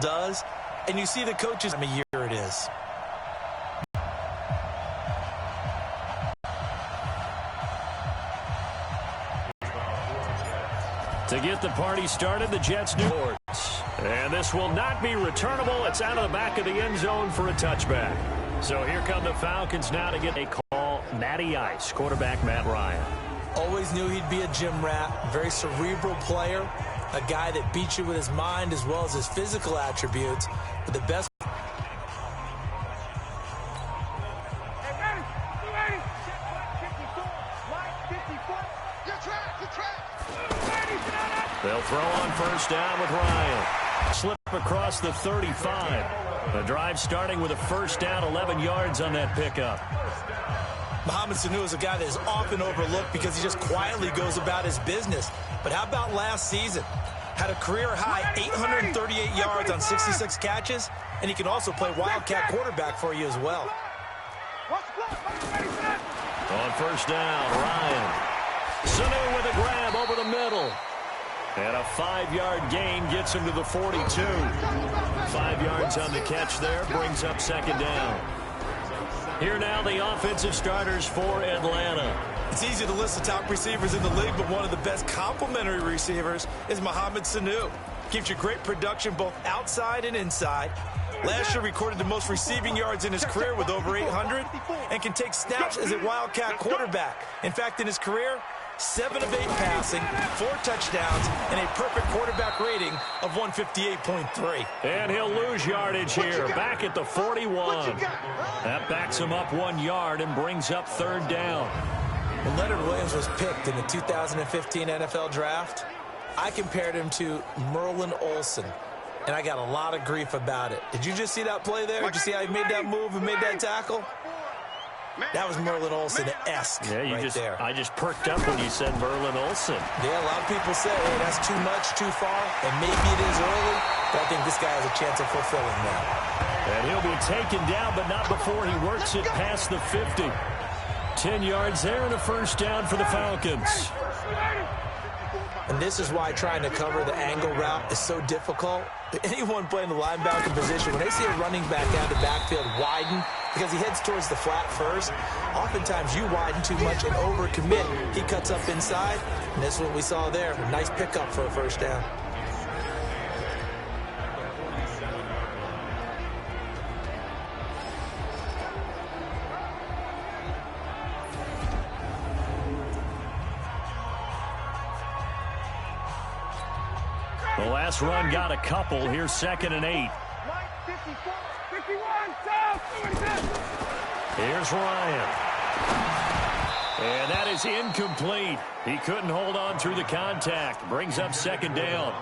does, and you see the coaches time of year it is. To get the party started, the Jets do. And this will not be returnable. It's out of the back of the end zone for a touchback. So here come the Falcons now to get a call. Matty Ice, quarterback Matt Ryan. Always knew he'd be a gym rat. Very cerebral player. A guy that beats you with his mind as well as his physical attributes. But the best. They'll throw on first down with Ryan. Slip across the 35. The drive starting with a first down, 11 yards on that pickup. Mohamed Sanu is a guy that is often overlooked because he just quietly goes about his business. But how about last season? Had a career-high 838 yards on 66 catches, and he can also play wildcat quarterback for you as well. On first down, Ryan. Sanu with a grab over the middle. And a 5-yard gain gets him to the 42. 5 yards on the catch there, brings up second down. Here now the offensive starters for Atlanta. It's easy to list the top receivers in the league, but one of the best complementary receivers is Mohamed Sanu. Gives you great production both outside and inside. Last year recorded the most receiving yards in his career with over 800 and can take snaps as a wildcat quarterback. In fact, in his career, 7 of 8 passing, 4 touchdowns, and a perfect quarterback rating of 158.3. And he'll lose yardage here, back at the 41. That backs him up 1 yard and brings up third down. When Leonard Williams was picked in the 2015 NFL Draft, I compared him to Merlin Olsen, and I got a lot of grief about it. Did you just see that play there? Did you see how he made that move and made that tackle? That was Merlin Olsen-esque there. I just perked up when you said Merlin Olsen. Yeah, a lot of people say, hey, that's too much, too far, and maybe it is early, but I think this guy has a chance of fulfilling that. And he'll be taken down, but not before he works it past the 50. 10 yards there and a first down for the Falcons. And this is why trying to cover the angle route is so difficult. Anyone playing the linebacker position, when they see a running back out of the backfield widen, because he heads towards the flat first, oftentimes you widen too much and overcommit. He cuts up inside, and this is what we saw there. A nice pickup for a first down. The last run got a couple. Here's 2nd and 8. Here's Ryan. And that is incomplete. He couldn't hold on through the contact. Brings up second down.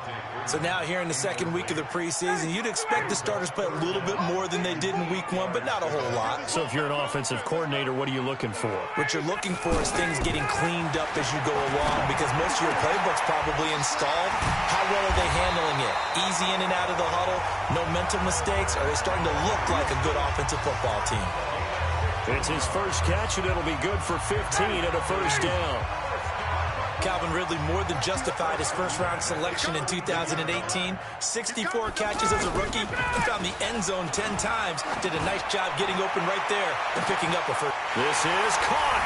So now here in the second week of the preseason, you'd expect the starters play a little bit more than they did in week 1, but not a whole lot. So if you're an offensive coordinator, what are you looking for? What you're looking for is things getting cleaned up as you go along, because most of your playbook's probably installed. How well are they handling it? Easy in and out of the huddle? No mental mistakes? Are they starting to look like a good offensive football team? It's his first catch, and it'll be good for 15 and a first down. Calvin Ridley more than justified his first-round selection in 2018. 64 catches as a rookie and found the end zone 10 times. Did a nice job getting open right there and picking up a first. This is caught.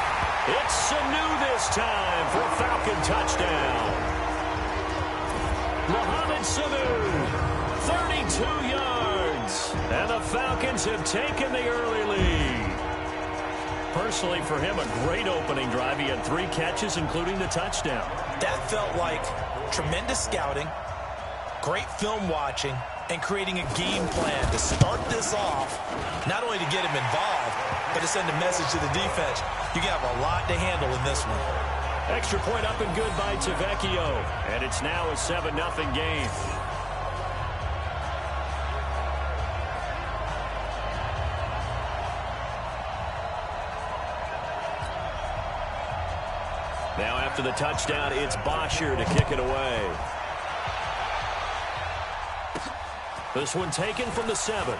It's Sanu this time for a Falcon touchdown. Mohamed Sanu, 32 yards. And the Falcons have taken the early lead. Personally, for him, a great opening drive. He had 3 catches, including the touchdown. That felt like tremendous scouting, great film watching, and creating a game plan to start this off, not only to get him involved, but to send a message to the defense. You have a lot to handle in this one. Extra point up and good by Tavecchio. And it's now a 7-0 game. Now after the touchdown, it's Bosher to kick it away. This one taken from the 7.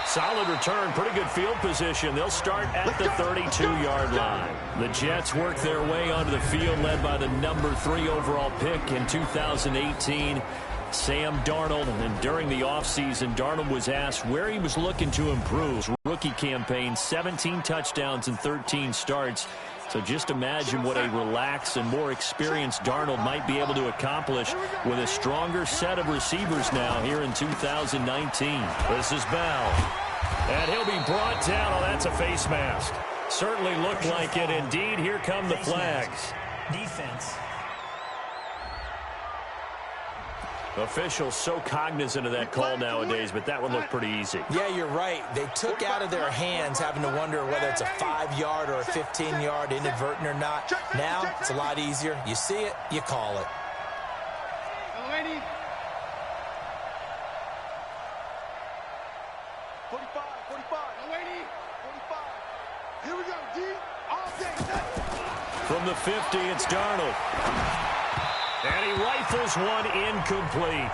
Solid return, pretty good field position. They'll start at the 32-yard line. The Jets work their way onto the field, led by the number 3 overall pick in 2018. Sam Darnold, and during the offseason, Darnold was asked where he was looking to improve. Rookie campaign, 17 touchdowns and 13 starts. So just imagine what a relaxed and more experienced Darnold might be able to accomplish with a stronger set of receivers now here in 2019. This is Bell. And he'll be brought down. Oh, that's a face mask. Certainly looked like it. Indeed, here come the flags. Defense. Officials so cognizant of that call nowadays, but that one looked pretty easy. Yeah, you're right. They took out of their hands having to wonder whether it's a 5-yard or a 15-yard, inadvertent or not. Now, it's a lot easier. You see it, you call it. 45. Here we go, D. All day. From the 50, it's Darnold. And he rifles one incomplete.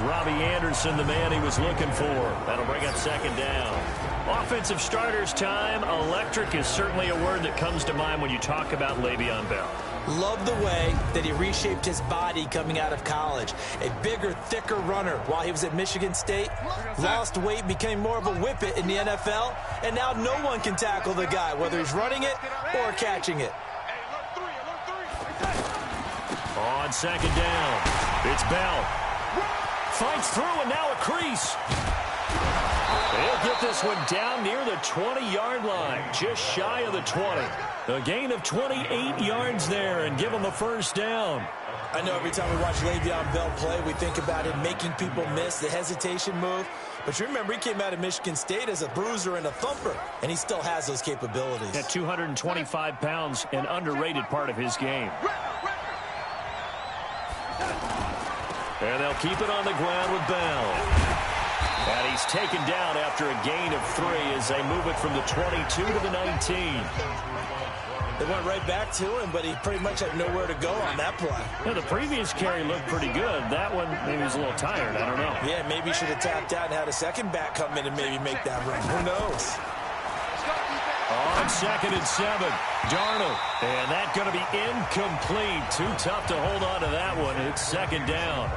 Robbie Anderson, the man he was looking for. That'll bring up second down. Offensive starters time. Electric is certainly a word that comes to mind when you talk about Le'Veon Bell. Love the way that he reshaped his body coming out of college. A bigger, thicker runner while he was at Michigan State. Lost weight, became more of a whippet in the NFL. And now no one can tackle the guy, whether he's running it or catching it. On second down, it's Bell. Fights through, and now a crease. They'll get this one down near the 20-yard line, just shy of the 20. A gain of 28 yards there, and give them a first down. I know every time we watch Le'Veon Bell play, we think about him making people miss, the hesitation move. But you remember, he came out of Michigan State as a bruiser and a thumper, and he still has those capabilities. At 225 pounds, an underrated part of his game. And they'll keep it on the ground with Bell. And he's taken down after a gain of 3 as they move it from the 22 to the 19. They went right back to him, but he pretty much had nowhere to go on that play. Yeah, the previous carry looked pretty good. That one, maybe he's a little tired. I don't know. Yeah, maybe he should have tapped out and had a second back come in and maybe make that run. Who knows? On second and 7, Darnold. And that's going to be incomplete. Too tough to hold on to that one. It's second down.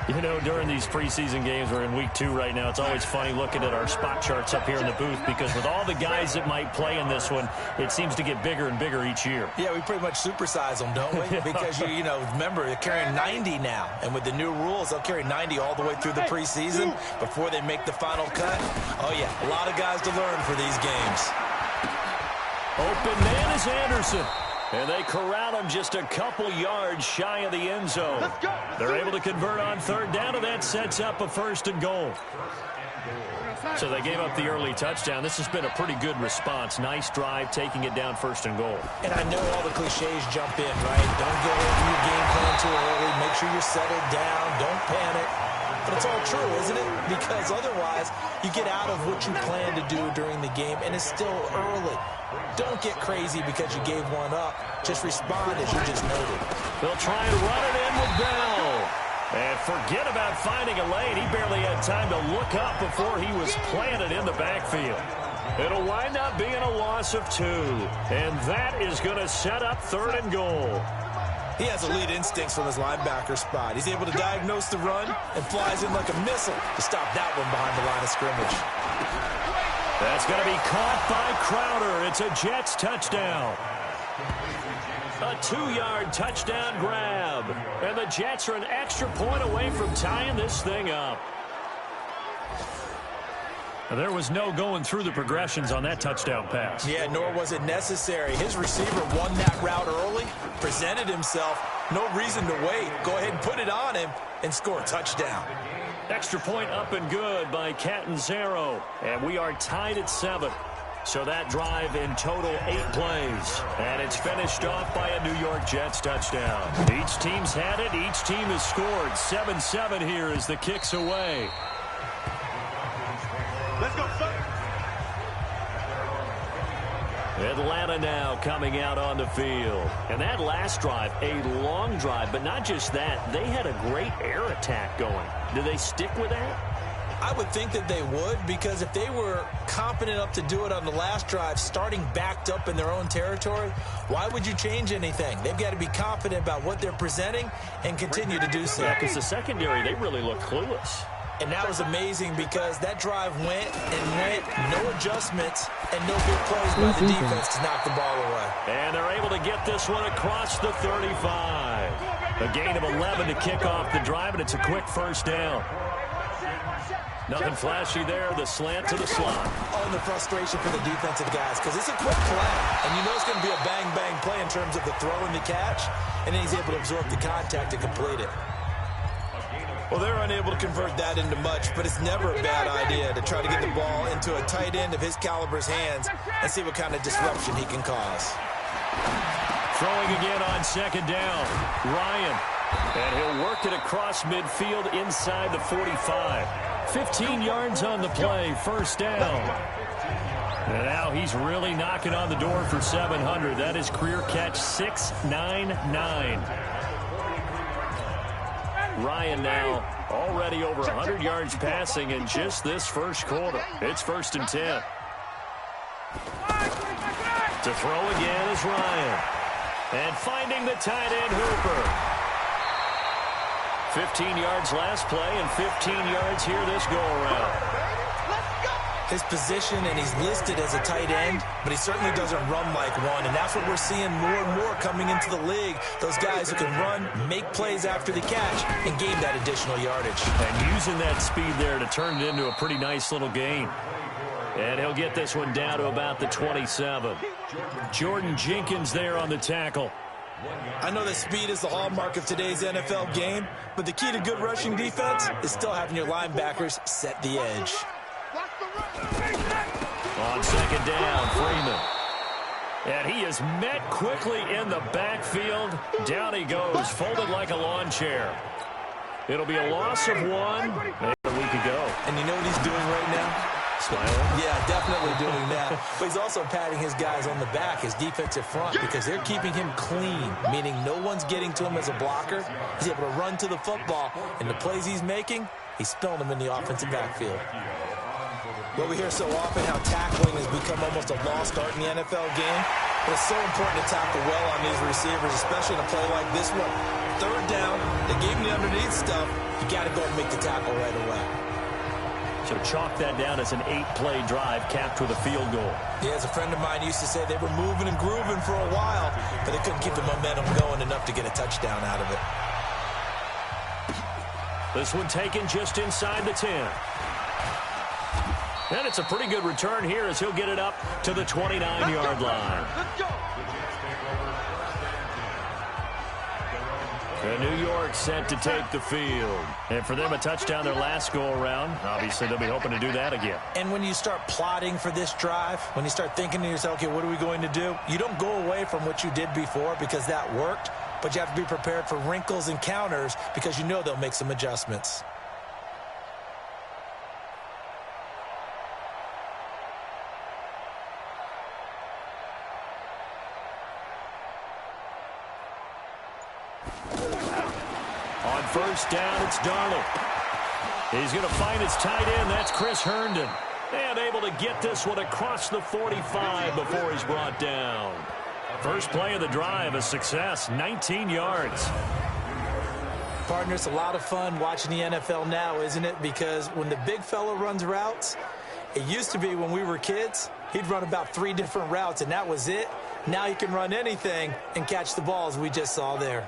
You know, during these preseason games, we're in week 2 right now, it's always funny looking at our spot charts up here in the booth because with all the guys that might play in this one, it seems to get bigger and bigger each year. Yeah, we pretty much supersize them, don't we? Because, you know, remember, they're carrying 90 now. And with the new rules, they'll carry 90 all the way through the preseason before they make the final cut. Oh, yeah, a lot of guys to learn for these games. Open man is Anderson. And they corral him just a couple yards shy of the end zone. They're able to convert on third down, and that sets up a first and goal. So they gave up the early touchdown. This has been a pretty good response. Nice drive, taking it down first and goal. And I know all the cliches jump in, right? Don't go over your game plan too early. Make sure you're settled down. Don't panic. But it's all true, isn't it? Because otherwise, you get out of what you plan to do during the game, and it's still early. Don't get crazy because you gave one up. Just respond as you just noted. They'll try and run it in with Bell. And forget about finding a lane. He barely had time to look up before he was planted in the backfield. It'll wind up being a loss of 2. And that is going to set up third and goal. He has elite instincts from his linebacker spot. He's able to diagnose the run and flies in like a missile to stop that one behind the line of scrimmage. That's going to be caught by Crowder. It's a Jets touchdown. A 2-yard touchdown grab. And the Jets are an extra point away from tying this thing up. There was no going through the progressions on that touchdown pass. Yeah, nor was it necessary. His receiver won that route early, presented himself. No reason to wait. Go ahead and put it on him and score a touchdown. Extra point up and good by Catanzaro. And we are tied at 7. So that drive in total 8 plays. And it's finished off by a New York Jets touchdown. Each team's had it. Each team has scored. 7-7 here as the kick's away. Let's go, son. Atlanta now coming out on the field. And that last drive, a long drive, but not just that. They had a great air attack going. Do they stick with that? I would think that they would, because if they were confident enough to do it on the last drive, starting backed up in their own territory, why would you change anything? They've got to be confident about what they're presenting and continue to do so. Yeah, because the secondary, they really look clueless. And that was amazing because that drive went and went, no adjustments, and no big plays by the defense to knock the ball away. And they're able to get this one across the 35. A gain of 11 to kick off the drive, and it's a quick first down. Nothing flashy there, the slant to the slot. Oh, and the frustration for the defensive guys, because it's a quick play, and you know it's going to be a bang-bang play in terms of the throw and the catch, and then he's able to absorb the contact to complete it. Well, they're unable to convert that into much, but it's never a bad idea to try to get the ball into a tight end of his caliber's hands and see what kind of disruption he can cause. Throwing again on second down, Ryan. And he'll work it across midfield inside the 45. 15 yards on the play, first down. And now he's really knocking on the door for 700. That is career catch 699. Ryan now already over 100 yards passing in just this first quarter. It's 1st and 10. To throw again is Ryan. And finding the tight end Hooper. 15 yards last play and 15 yards here this go-around. His position, and he's listed as a tight end, but he certainly doesn't run like one, and that's what we're seeing more and more coming into the league. Those guys who can run, make plays after the catch, and gain that additional yardage. And using that speed there to turn it into a pretty nice little gain. And he'll get this one down to about the 27. Jordan Jenkins there on the tackle. I know that speed is the hallmark of today's NFL game, but the key to good rushing defense is still having your linebackers set the edge. On second down, Freeman. And he is met quickly in the backfield. Down he goes, folded like a lawn chair. It'll be a loss of 1 a week ago. And you know what he's doing right now? Smiling? Yeah, definitely doing that. But he's also patting his guys on the back, his defensive front, because they're keeping him clean, meaning no one's getting to him as a blocker. He's able to run to the football, and the plays he's making, he's spilling them in the offensive backfield. Well, we hear so often how tackling has become almost a lost art in the NFL game, but it's so important to tackle well on these receivers, especially in a play like this one. Third down, they gave him the underneath stuff. You got to go and make the tackle right away. So chalk that down as an 8-play drive capped with a field goal. Yeah, as a friend of mine used to say, they were moving and grooving for a while, but they couldn't keep the momentum going enough to get a touchdown out of it. This one taken just inside the 10. And it's a pretty good return here as he'll get it up to the 29-yard line. Let's go. And New York set to take the field. And for them, a touchdown their last go-around. Obviously, they'll be hoping to do that again. And when you start plotting for this drive, when you start thinking to yourself, okay, what are we going to do? You don't go away from what you did before because that worked, but you have to be prepared for wrinkles and counters because you know they'll make some adjustments. On first down, it's Darnold. He's going to find his tight end. That's Chris Herndon. And able to get this one across the 45 before he's brought down. First play of the drive, a success, 19 yards. Partner, it's a lot of fun watching the NFL now, isn't it? Because when the big fella runs routes, it used to be when we were kids, he'd run about 3 different routes, and that was it. Now he can run anything and catch the balls we just saw there.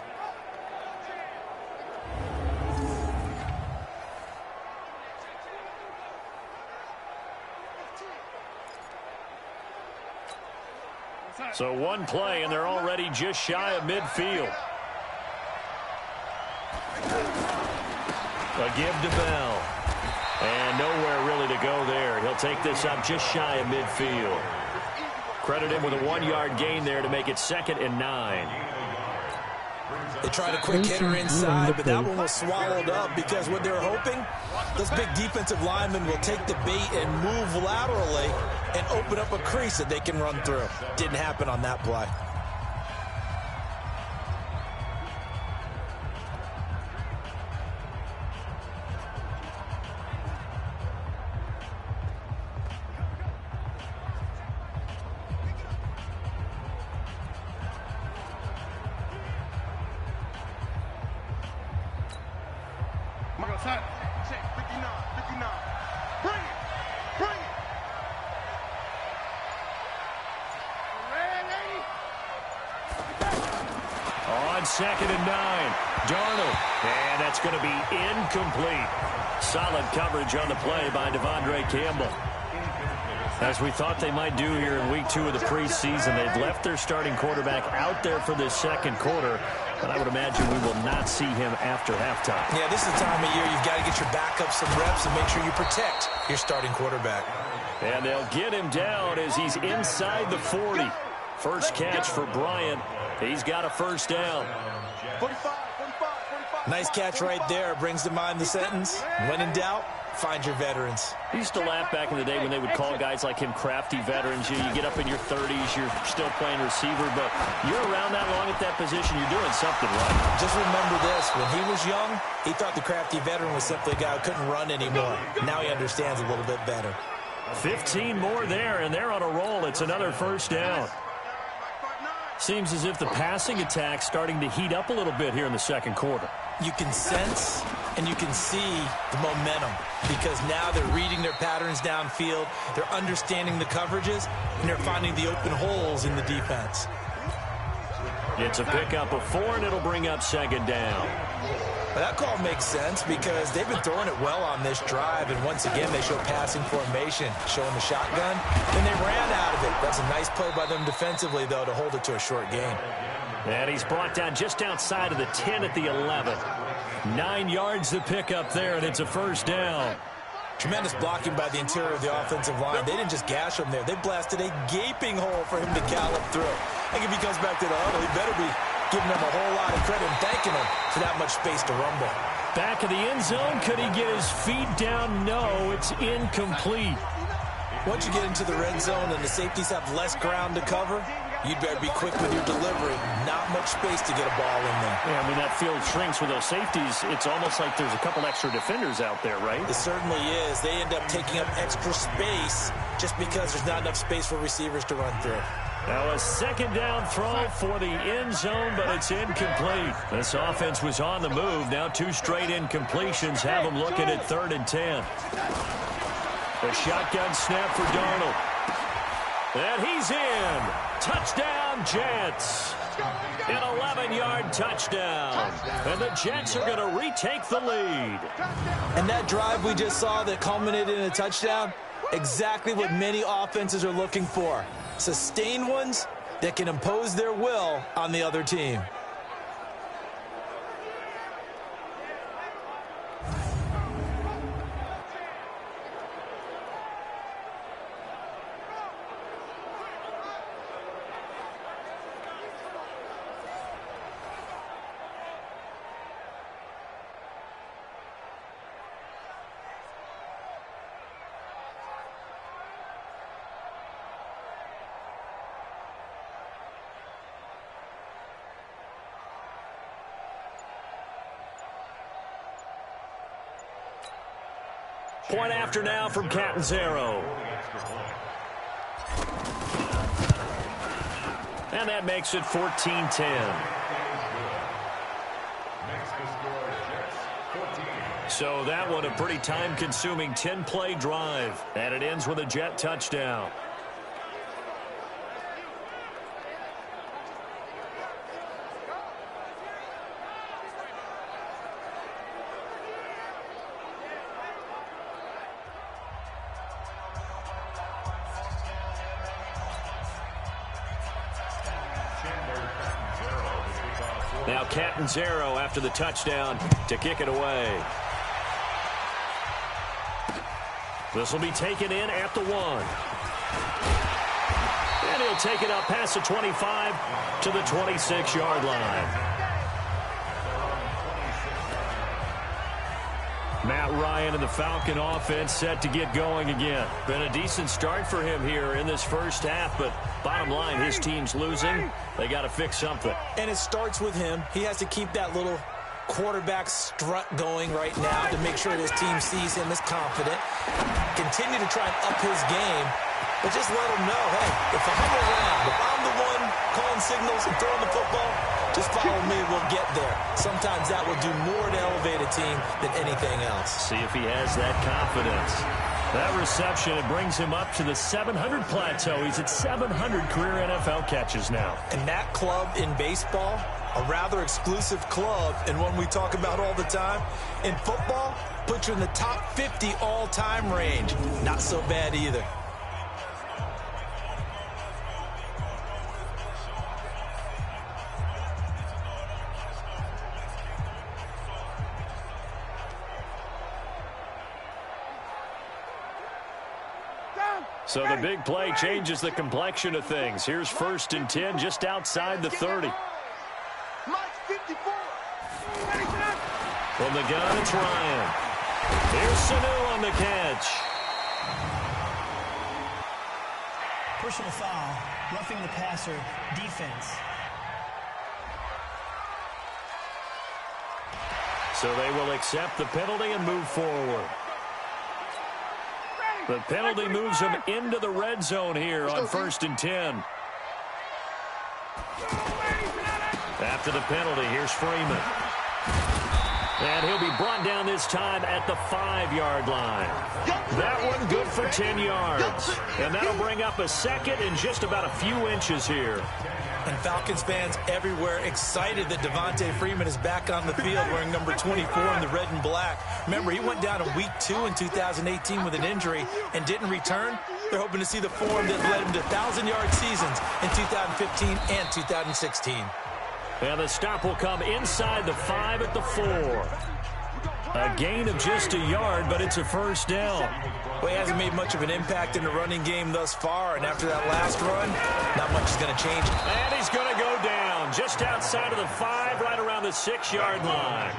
So one play, and they're already just shy of midfield. A give to Bell. And nowhere really to go there. He'll take this up just shy of midfield. Credit him with a 1-yard gain there to make it 2nd and 9. They tried a quick hitter inside, but that one was swallowed up because what they're hoping, those big defensive linemen will take the bait and move laterally and open up a crease that they can run through. Didn't happen on that play. Michael, check. 59. Bring it. On 2nd and 9, Darnold. And that's going to be incomplete. Solid coverage on the play by Devondre Campbell. As we thought they might do here in week 2 of the preseason, they've left their starting quarterback out there for this second quarter. But I would imagine we will not see him after halftime. Yeah, this is the time of year you've got to get your backup some reps and make sure you protect your starting quarterback. And they'll get him down as he's inside the 40. First catch for Bryant. He's got a first down. 45. Nice catch right there. Brings to mind the sentence, when in doubt, find your veterans. I used to laugh back in the day when they would call guys like him crafty veterans. You get up in your 30s, you're still playing receiver, but you're around that long at that position, you're doing something right. Just remember this, when he was young, he thought the crafty veteran was simply a guy who couldn't run anymore. Now he understands a little bit better. 15 more there, and they're on a roll. It's another first down. Seems as if the passing attack's starting to heat up a little bit here in the second quarter. You can sense and you can see the momentum because now they're reading their patterns downfield, they're understanding the coverages, and they're finding the open holes in the defense. It's a pickup of 4, and it'll bring up 2nd down. Well, that call makes sense because they've been throwing it well on this drive, and once again they show passing formation, showing the shotgun, and they ran out of it. That's a nice play by them defensively, though, to hold it to a short game. And he's brought down just outside of the 10 at the 11. 9 yards to pick up there, and it's a first down. Tremendous blocking by the interior of the offensive line. They didn't just gash him there. They blasted a gaping hole for him to gallop through. I think if he comes back to the huddle, he better be giving them a whole lot of credit and thanking him for that much space to rumble. Back of the end zone. Could he get his feet down? No, it's incomplete. Once you get into the red zone and the safeties have less ground to cover, you'd better be quick with your delivery. Not much space to get a ball in there. Yeah, I mean, that field shrinks with those safeties. It's almost like there's a couple extra defenders out there, right? It certainly is. They end up taking up extra space just because there's not enough space for receivers to run through. Now a 2nd down throw for the end zone, but it's incomplete. This offense was on the move. Now 2 straight incompletions have them looking at 3rd and 10. The shotgun snap for Darnold. And he's in. Touchdown, Jets. An 11-yard touchdown. And the Jets are going to retake the lead. And that drive we just saw that culminated in a touchdown, exactly what many offenses are looking for. Sustained ones that can impose their will on the other team. Point after now from Catanzaro. And that makes it 14-10. So that one a pretty time-consuming 10-play drive. And it ends with a Jet touchdown. Now Catanzaro after the touchdown to kick it away. This will be taken in at the 1. And he'll take it up past the 25 to the 26-yard line. Matt Ryan and the Falcon offense set to get going again. Been a decent start for him here in this first half, but bottom line, his team's losing. They got to fix something. And it starts with him. He has to keep that little quarterback strut going right now to make sure his team sees him as confident. Continue to try and up his game, but just let him know, hey, if I'm around, if I'm the one calling signals and throwing the football, Just follow me, we'll get there. Sometimes that will do more to elevate a team than anything else. See if he has that confidence. That reception, it brings him up to the 700 plateau. He's at 700 career NFL catches now. And that club in baseball, a rather exclusive club and one we talk about all the time. In football, puts you in the top 50 all-time range. Not so bad either. So the big play changes the complexion of things. Here's 1st and 10 just outside the 30. From the gun, it's Ryan. Here's Sanu on the catch. Personal foul, roughing the passer, defense. So they will accept the penalty and move forward. The penalty moves him into the red zone here on 1st and 10. After the penalty, here's Freeman. And he'll be brought down this time at the 5-yard line. That one good for 10 yards. And that'll bring up a second in just about a few inches here. And Falcons fans everywhere excited that Devontae Freeman is back on the field wearing number 24 in the red and black. Remember, he went down in week 2 in 2018 with an injury and didn't return. They're hoping to see the form that led him to 1,000-yard seasons in 2015 and 2016. And the stop will come inside the 5 at the 4. A gain of just a yard, but it's a first down. Well, he hasn't made much of an impact in the running game thus far, and after that last run, not much is going to change. And he's going to go down just outside of the 5, right around the 6-yard line.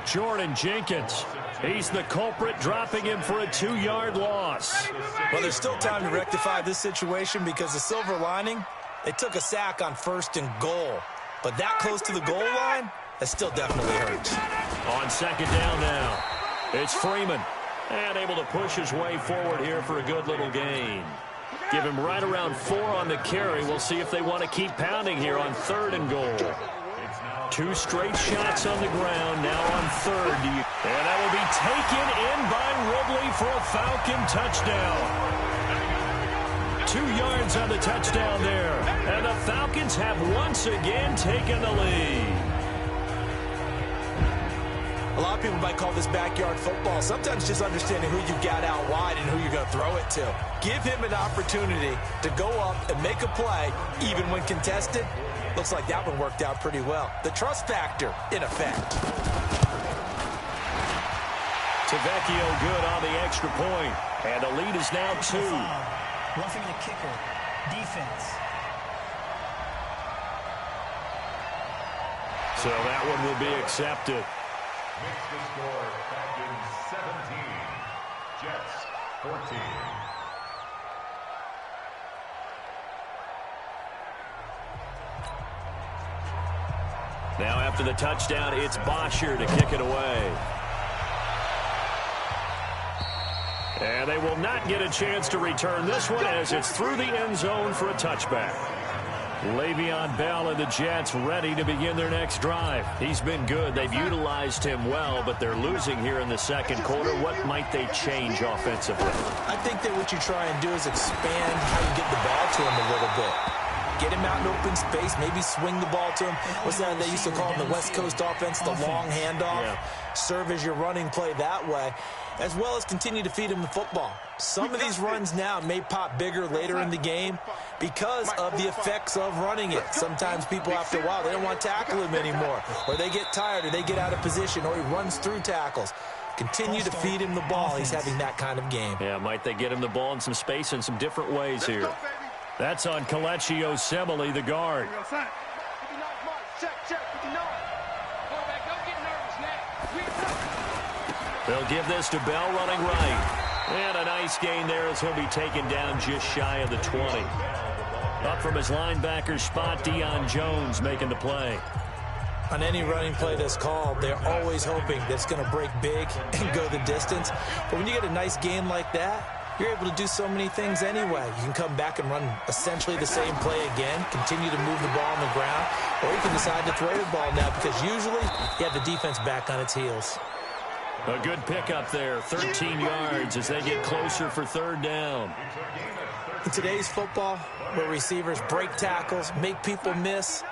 Jordan Jenkins, he's the culprit, dropping him for a 2-yard loss. Well, there's still time to rectify this situation because the silver lining, they took a sack on 1st and goal. But that close to the goal line, that still definitely hurts. On 2nd down now, it's Freeman. And able to push his way forward here for a good little gain. Give him right around 4 on the carry. We'll see if they want to keep pounding here on 3rd and goal. 2 straight shots on the ground, now on 3rd. And that will be taken in by Ridley for a Falcon touchdown. 2 yards on the touchdown there. And the Falcons have once again taken the lead. A lot of people might call this backyard football. Sometimes just understanding who you got out wide and who you're going to throw it to. Give him an opportunity to go up and make a play, even when contested. Looks like that one worked out pretty well. The trust factor, in effect. Tavecchio good on the extra point. And the lead is now 2. Roughing the kicker, defense. So that one will be accepted. Makes the score Falcons 17, Jets 14. Now after the touchdown, it's Bosher to kick it away. And they will not get a chance to return this one as it's through the end zone for a touchback. Le'Veon Bell and the Jets ready to begin their next drive. He's been good. They've utilized him well, but they're losing here in the 2nd quarter. What might they change offensively? I think that what you try and do is expand how you get the ball to him a little bit. Get him out in open space, maybe swing the ball to him. What's that they used to call in the West Coast offense, the long handoff? Yeah. Serve as your running play that way, as well as continue to feed him the football. Some of these runs now may pop bigger later in the game because of the effects of running it. Sometimes people, after a while, they don't want to tackle him anymore, or they get tired, or they get out of position, or he runs through tackles. Continue to feed him the ball. He's having that kind of game. Yeah, might they get him the ball in some space in some different ways here. That's on Kelechi Osemele, the guard. They'll give this to Bell running right. And a nice gain there as he'll be taken down just shy of the 20. Up from his linebacker spot, Deion Jones making the play. On any running play that's called, they're always hoping that it's going to break big and go the distance. But when you get a nice gain like that, you're able to do so many things anyway. You can come back and run essentially the same play again, continue to move the ball on the ground, or you can decide to throw the ball now because usually you have the defense back on its heels. A good pickup there, 13 yards as they get closer for third down. In today's football, where receivers break tackles, make people miss,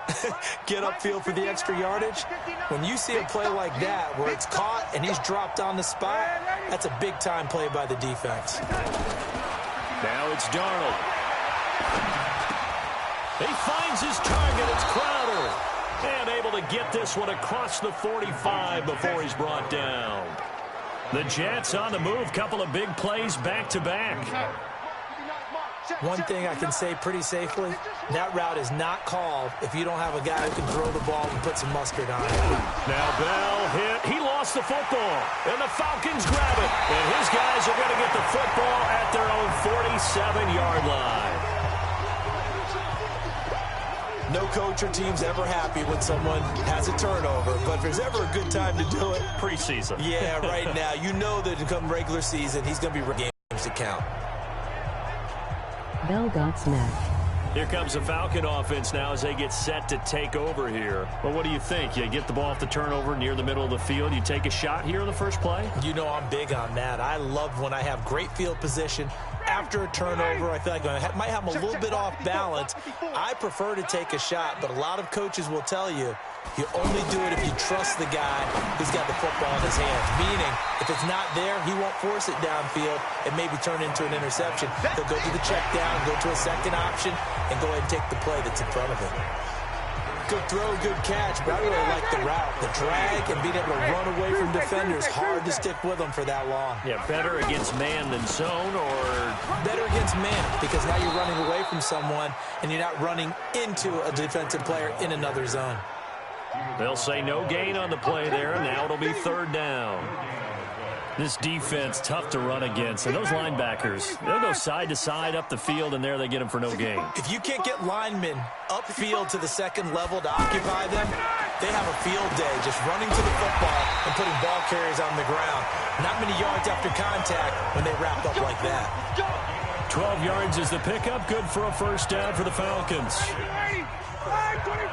get upfield for the extra yardage, when you see a play like that where it's caught and he's dropped on the spot, that's a big-time play by the defense. Now it's Darnold. He finds his target. It's Crowder. And able to get this one across the 45 before he's brought down. The Jets on the move. Couple of big plays back-to-back. One thing I can say pretty safely, that route is not called if you don't have a guy who can throw the ball and put some mustard on it. Now Bell hit. He lost the football. And the Falcons grab it. And his guys are going to get the football at their own 47-yard line. No coach or team's ever happy when someone has a turnover, but if there's ever a good time to do it, preseason. Yeah, right now. You know that come regular season, he's going to be games to count. Bell got smacked. Here comes the Falcon offense now as they get set to take over here. Well, what do you think? You get the ball off the turnover near the middle of the field. You take a shot here in the first play? You know I'm big on that. I love when I have great field position. After a turnover, I feel like I might have them a little bit off balance. I prefer to take a shot, but a lot of coaches will tell you, you only do it if you trust the guy who's got the football in his hands. Meaning, if it's not there, he won't force it downfield and maybe turn into an interception. He'll go to the check down, go to a second option, and go ahead and take the play that's in front of him. Good throw, good catch, but I really like the route. The drag and being able to run away from defenders, hard to stick with them for that long. Yeah, better against man than zone, or? Better against man, because now you're running away from someone and you're not running into a defensive player in another zone. They'll say no gain on the play there, and now it'll be third down. This defense, tough to run against. And those linebackers, they'll go side to side up the field, and there they get them for no gain. If you can't get linemen upfield to the second level to occupy them, they have a field day just running to the football and putting ball carriers on the ground. Not many yards after contact when they wrap up like that. 12 yards is the pickup. Good for a first down for the Falcons.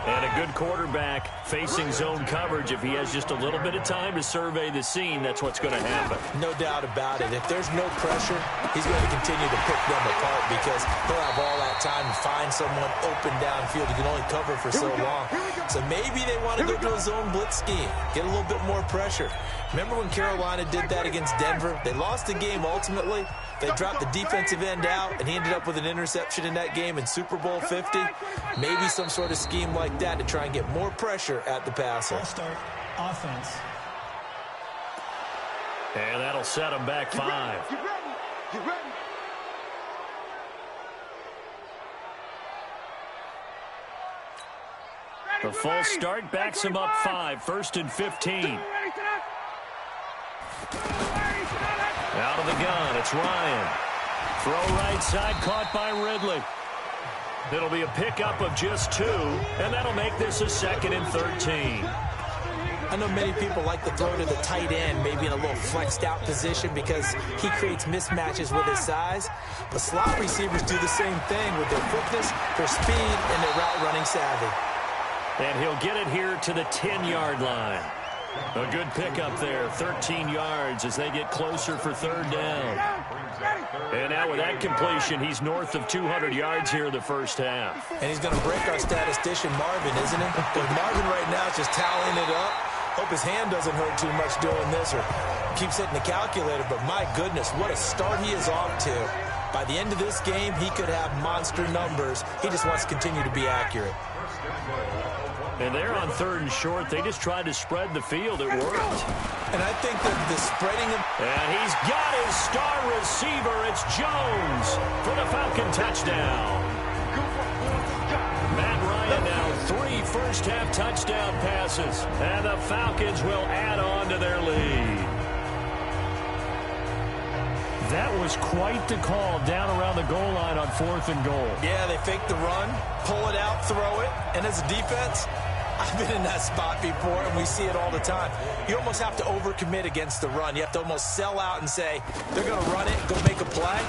And a good quarterback facing zone coverage. If he has just a little bit of time to survey the scene, that's what's going to happen. No doubt about it. If there's no pressure, he's going to continue to pick them apart because he'll have all that time to find someone open downfield. He can only cover for so long. So maybe they want to go to a zone blitz scheme, get a little bit more pressure. Remember when Carolina did that against Denver? They lost the game ultimately. They dropped the defensive end out, and he ended up with an interception in that game in Super Bowl 50. Maybe some sort of scheme like that to try and get more pressure at the passer. Start offense. And that'll set him back 5. Get ready. Get ready. The false start backs him up 5. First and 15. Out of the gun, it's Ryan. Throw right side, caught by Ridley. It'll be a pickup of just 2, and that'll make this a 2nd and 13. I know many people like to throw to the tight end, maybe in a little flexed out position because he creates mismatches with his size. But slot receivers do the same thing with their quickness, their speed, and their route running savvy. And he'll get it here to the 10-yard line. A good pickup there, 13 yards as they get closer for third down. And now with that completion, he's north of 200 yards here in the first half. And he's going to break our statistician Marvin, isn't he? Because Marvin right now is just tallying it up. Hope his hand doesn't hurt too much doing this or keeps hitting the calculator. But my goodness, what a start he is off to. By the end of this game, he could have monster numbers. He just wants to continue to be accurate. And they're on 3rd and short. They just tried to spread the field. It worked. And I think that the spreading of... And he's got his star receiver. It's Jones for the Falcon touchdown. Matt Ryan now 3 first-half touchdown passes. And the Falcons will add on to their lead. That was quite the call down around the goal line on 4th and goal. Yeah, they fake the run, pull it out, throw it, and as a defense, I've been in that spot before, and we see it all the time. You almost have to overcommit against the run. You have to almost sell out and say, they're going to run it, go make a play.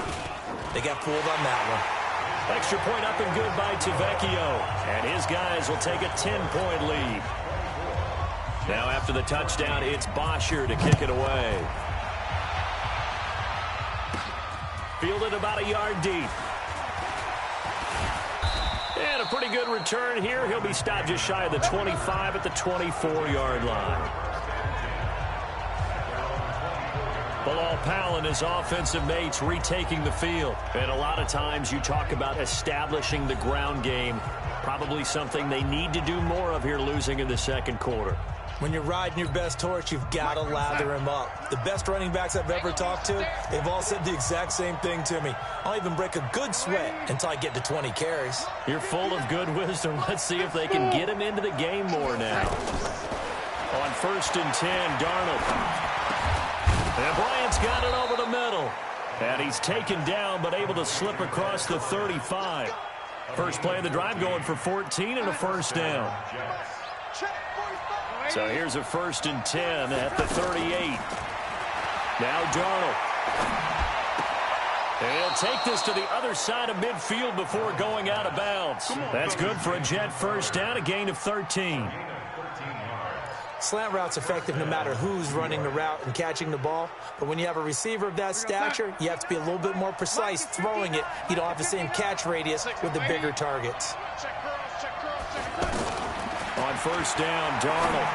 They got fooled on that one. Extra point up and good by Tavecchio. And his guys will take a 10-point lead. Now after the touchdown, it's Bosher to kick it away. Fielded about a yard deep. And a pretty good return here. He'll be stopped just shy of the 25 at the 24-yard line. Bilal Powell and his offensive mates retaking the field. And a lot of times you talk about establishing the ground game. Probably something they need to do more of here, losing in the second quarter. When you're riding your best horse, you've got to lather him up. The best running backs I've ever talked to, they've all said the exact same thing to me. I'll even break a good sweat until I get to 20 carries. You're full of good wisdom. Let's see if they can get him into the game more now. On 1st and 10, Darnold. And Bryant's got it over the middle. And he's taken down, but able to slip across the 35. First play of the drive going for 14 and a first down. So here's a 1st and 10 at the 38. Now Darnold. And he'll take this to the other side of midfield before going out of bounds. That's good for a Jet first down, a gain of 13. Slant route's effective no matter who's running the route and catching the ball. But when you have a receiver of that stature, you have to be a little bit more precise throwing it. You don't have the same catch radius with the bigger targets. On 1st down, Darnold.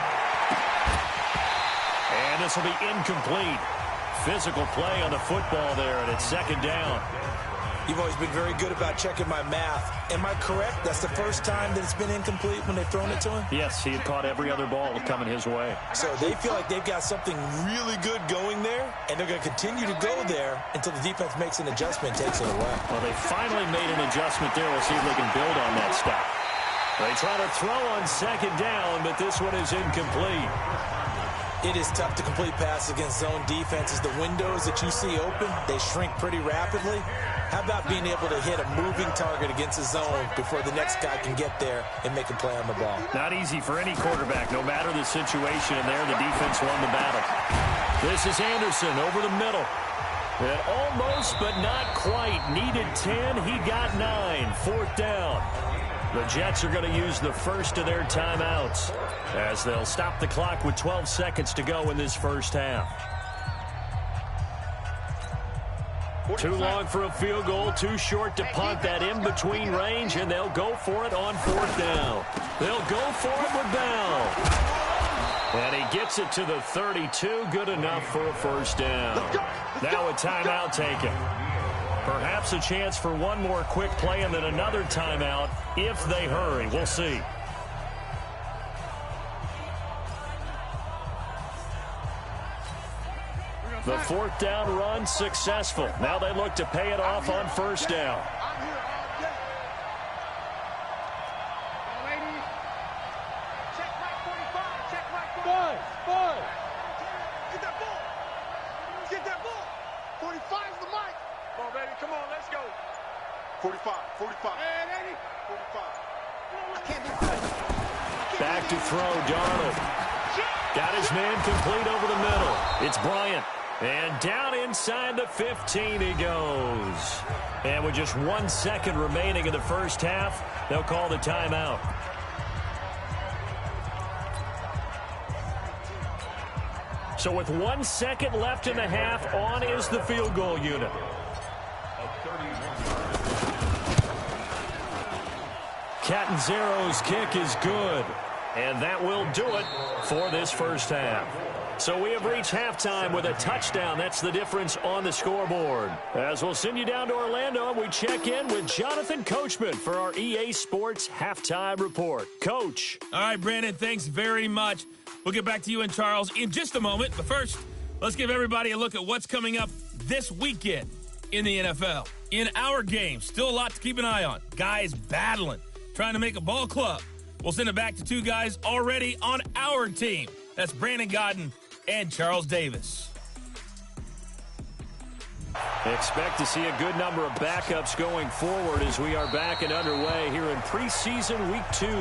And this will be incomplete. Physical play on the football there, and it's 2nd down. You've always been very good about checking my math. Am I correct? That's the first time that it's been incomplete when they've thrown it to him? Yes, he had caught every other ball coming his way. So they feel like they've got something really good going there, and they're going to continue to go there until the defense makes an adjustment and takes it away. Well, they finally made an adjustment there. We'll see if they can build on that stuff. They try to throw on 2nd down, but this one is incomplete. It is tough to complete passes against zone defenses. The windows that you see open, they shrink pretty rapidly. How about being able to hit a moving target against a zone before the next guy can get there and make a play on the ball? Not easy for any quarterback, no matter the situation, and there the defense won the battle. This is Anderson over the middle. And almost, but not quite. Needed 10, he got 9. 4th down. The Jets are going to use the first of their timeouts as they'll stop the clock with 12 seconds to go in this first half. Too long for a field goal, too short to punt. That in-between range, and they'll go for it on 4th down. They'll go for it with Bell. And he gets it to the 32, good enough for a first down. Now a timeout taken. Perhaps a chance for one more quick play and then another timeout if they hurry. We'll see. The 4th down run successful. Now they look to pay it off on 1st down. Get that ball. 45 is the mic. Come on, baby. Come on, let's go. 45, 45. Hey, lady. 45. I can't do that. Back to throw, Darnold. Got his man complete over the middle. It's Bryant. And down inside the 15 he goes. And with just 1 second remaining in the first half, they'll call the timeout. So with 1 second left in the half, on is the field goal unit. Catanzaro's kick is good. And that will do it for this first half. So we have reached halftime with a touchdown. That's the difference on the scoreboard. As we'll send you down to Orlando, we check in with Jonathan Coachman for our EA Sports Halftime Report. Coach. All right, Brandon, thanks very much. We'll get back to you and Charles in just a moment. But first, let's give everybody a look at what's coming up this weekend in the NFL. In our game, still a lot to keep an eye on. Guys battling, trying to make a ball club. We'll send it back to two guys already on our team. That's Brandon Godden and Charles Davis. Expect to see a good number of backups going forward as we are back and underway here in preseason week 2. We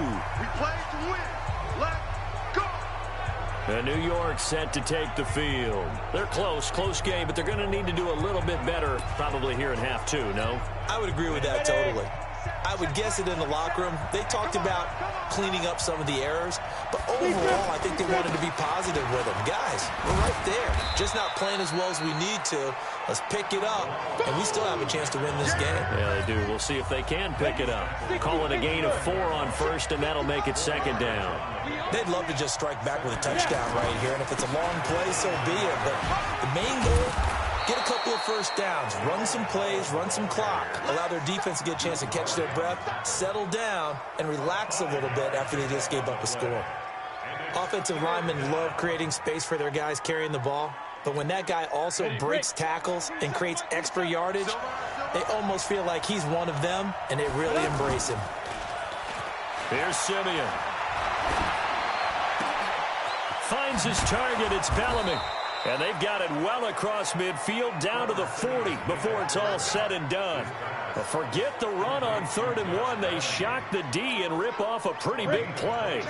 play to win. And New York set to take the field. They're close game, but they're going to need to do a little bit better probably here in half two, no? I would agree with that totally. I would guess it in the locker room. They talked about cleaning up some of the errors, but overall, I think they wanted to be positive with them. Guys, we're right there. Just not playing as well as we need to. Let's pick it up, and we still have a chance to win this game. Yeah, they do. We'll see if they can pick it up. Call it a gain of 4 on first, and that'll make it second down. They'd love to just strike back with a touchdown right here, and if it's a long play, so be it. But the main goal, get a couple of first downs, run some plays, run some clock, allow their defense to get a chance to catch their breath, settle down, and relax a little bit after they just gave up a score. Offensive linemen love creating space for their guys carrying the ball, but when that guy also breaks tackles and creates extra yardage, they almost feel like he's one of them, and they really embrace him. Here's Simeon. Finds his target. It's Bellamy. And they've got it well across midfield down to the 40 before it's all said and done. But forget the run on 3rd and 1. They shock the D and rip off a pretty big play.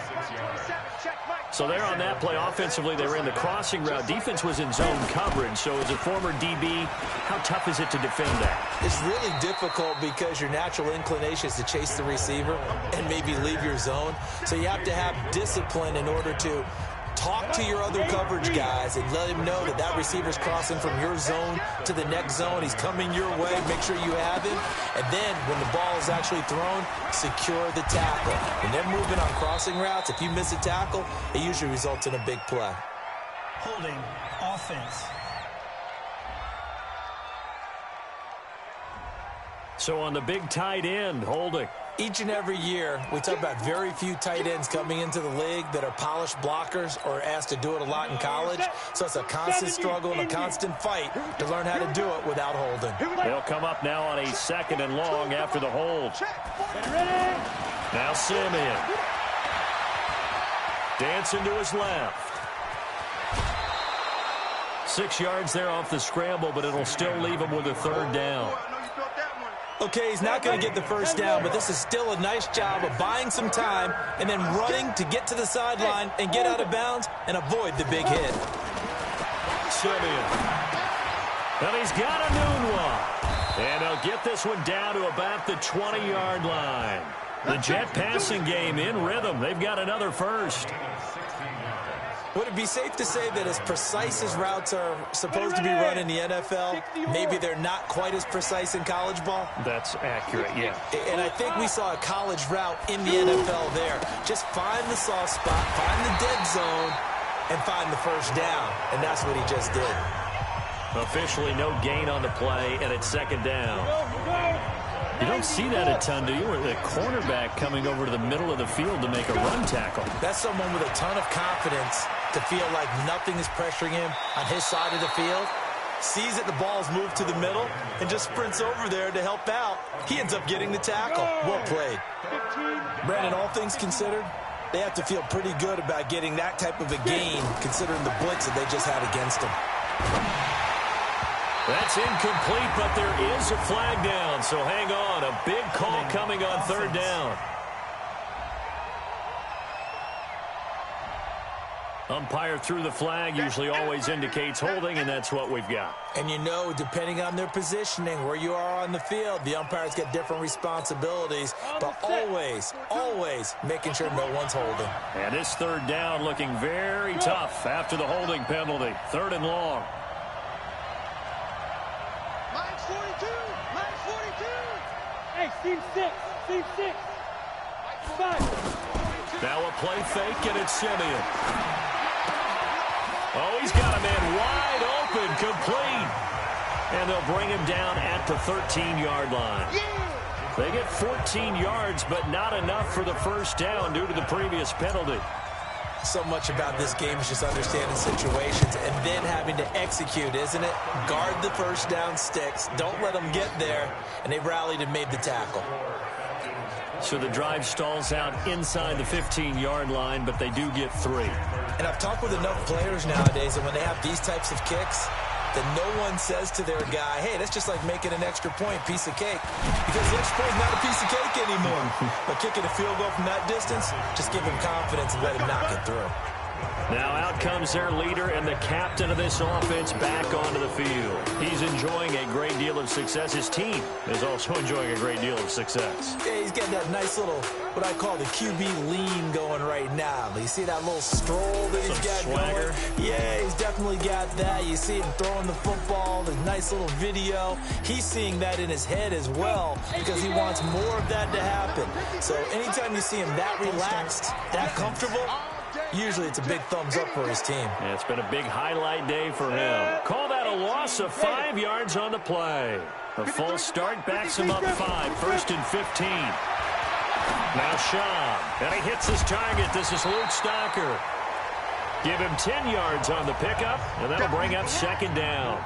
So there on that play, offensively, they ran the crossing route. Defense was in zone coverage. So as a former DB, how tough is it to defend that? It's really difficult because your natural inclination is to chase the receiver and maybe leave your zone. So you have to have discipline in order to talk to your other coverage guys and let him know that that receiver's crossing from your zone to the next zone. He's coming your way. Make sure you have him. And then when the ball is actually thrown, secure the tackle. When they're moving on crossing routes, if you miss a tackle, it usually results in a big play. Holding offense. So on the big tight end, holding. Each and every year, we talk about very few tight ends coming into the league that are polished blockers or asked to do it a lot in college. So it's a constant struggle and a constant fight to learn how to do it without holding. They'll come up now on a 2nd and long after the hold. Now Simeon. Dancing to his left. 6 yards there off the scramble, but it'll still leave him with a 3rd down. Okay, he's not going to get the first down, but this is still a nice job of buying some time and then running to get to the sideline and get out of bounds and avoid the big hit. Simeon. And he's got a noon one. And they'll get this one down to about the 20-yard line. The Jet passing game in rhythm. They've got another first. Would it be safe to say that as precise as routes are supposed to be run in the NFL, maybe they're not quite as precise in college ball? That's accurate, yeah. And I think we saw a college route in the NFL there. Just find the soft spot, find the dead zone, and find the first down. And that's what he just did. Officially no gain on the play, and it's 2nd down. You don't see that a ton, do you? Where the cornerback coming over to the middle of the field to make a run tackle. That's someone with a ton of confidence to feel like nothing is pressuring him on his side of the field. Sees that the ball's moved to the middle and just sprints over there to help out. He ends up getting the tackle. Well played. Brandon, all things considered, they have to feel pretty good about getting that type of a gain considering the blitz that they just had against them. That's incomplete, but there is a flag down, so hang on. A big call coming on 3rd down. Umpire threw the flag, usually always indicates holding, and that's what we've got. And you know, depending on their positioning, where you are on the field, the umpires get different responsibilities, but always, always making sure no one's holding. And this 3rd down looking very tough after the holding penalty. 3rd and long. Team 6. Now a play fake, and it's Simeon. Oh, he's got a man wide open, complete. And they'll bring him down at the 13-yard line. They get 14 yards, but not enough for the first down due to the previous penalty. So much about this game is just understanding situations and then having to execute, isn't it? Guard the first down sticks. Don't let them get there. And they rallied and made the tackle. So the drive stalls out inside the 15-yard line, but they do get 3. And I've talked with enough players nowadays, and when they have these types of kicks, that no one says to their guy, hey, that's just like making an extra point, piece of cake. Because the extra point is not a piece of cake anymore. But kicking a field goal from that distance, just give him confidence and let him knock it through. Now out comes their leader and the captain of this offense back onto the field. He's enjoying a great deal of success. His team is also enjoying a great deal of success. Yeah, he's got that nice little, what I call the QB lean going right now. You see that little stroll that he's got swagger going? Yeah, he's definitely got that. You see him throwing the football, the nice little video. He's seeing that in his head as well because he wants more of that to happen. So anytime you see him that relaxed, that comfortable, usually it's a big thumbs up for his team. Yeah, it's been a big highlight day for him. Call that a loss of 5 yards on the play. The false start backs him up 5, 1st and 15. Now Sean, and he hits his target. This is Luke Stocker. Give him 10 yards on the pickup, and that'll bring up 2nd down.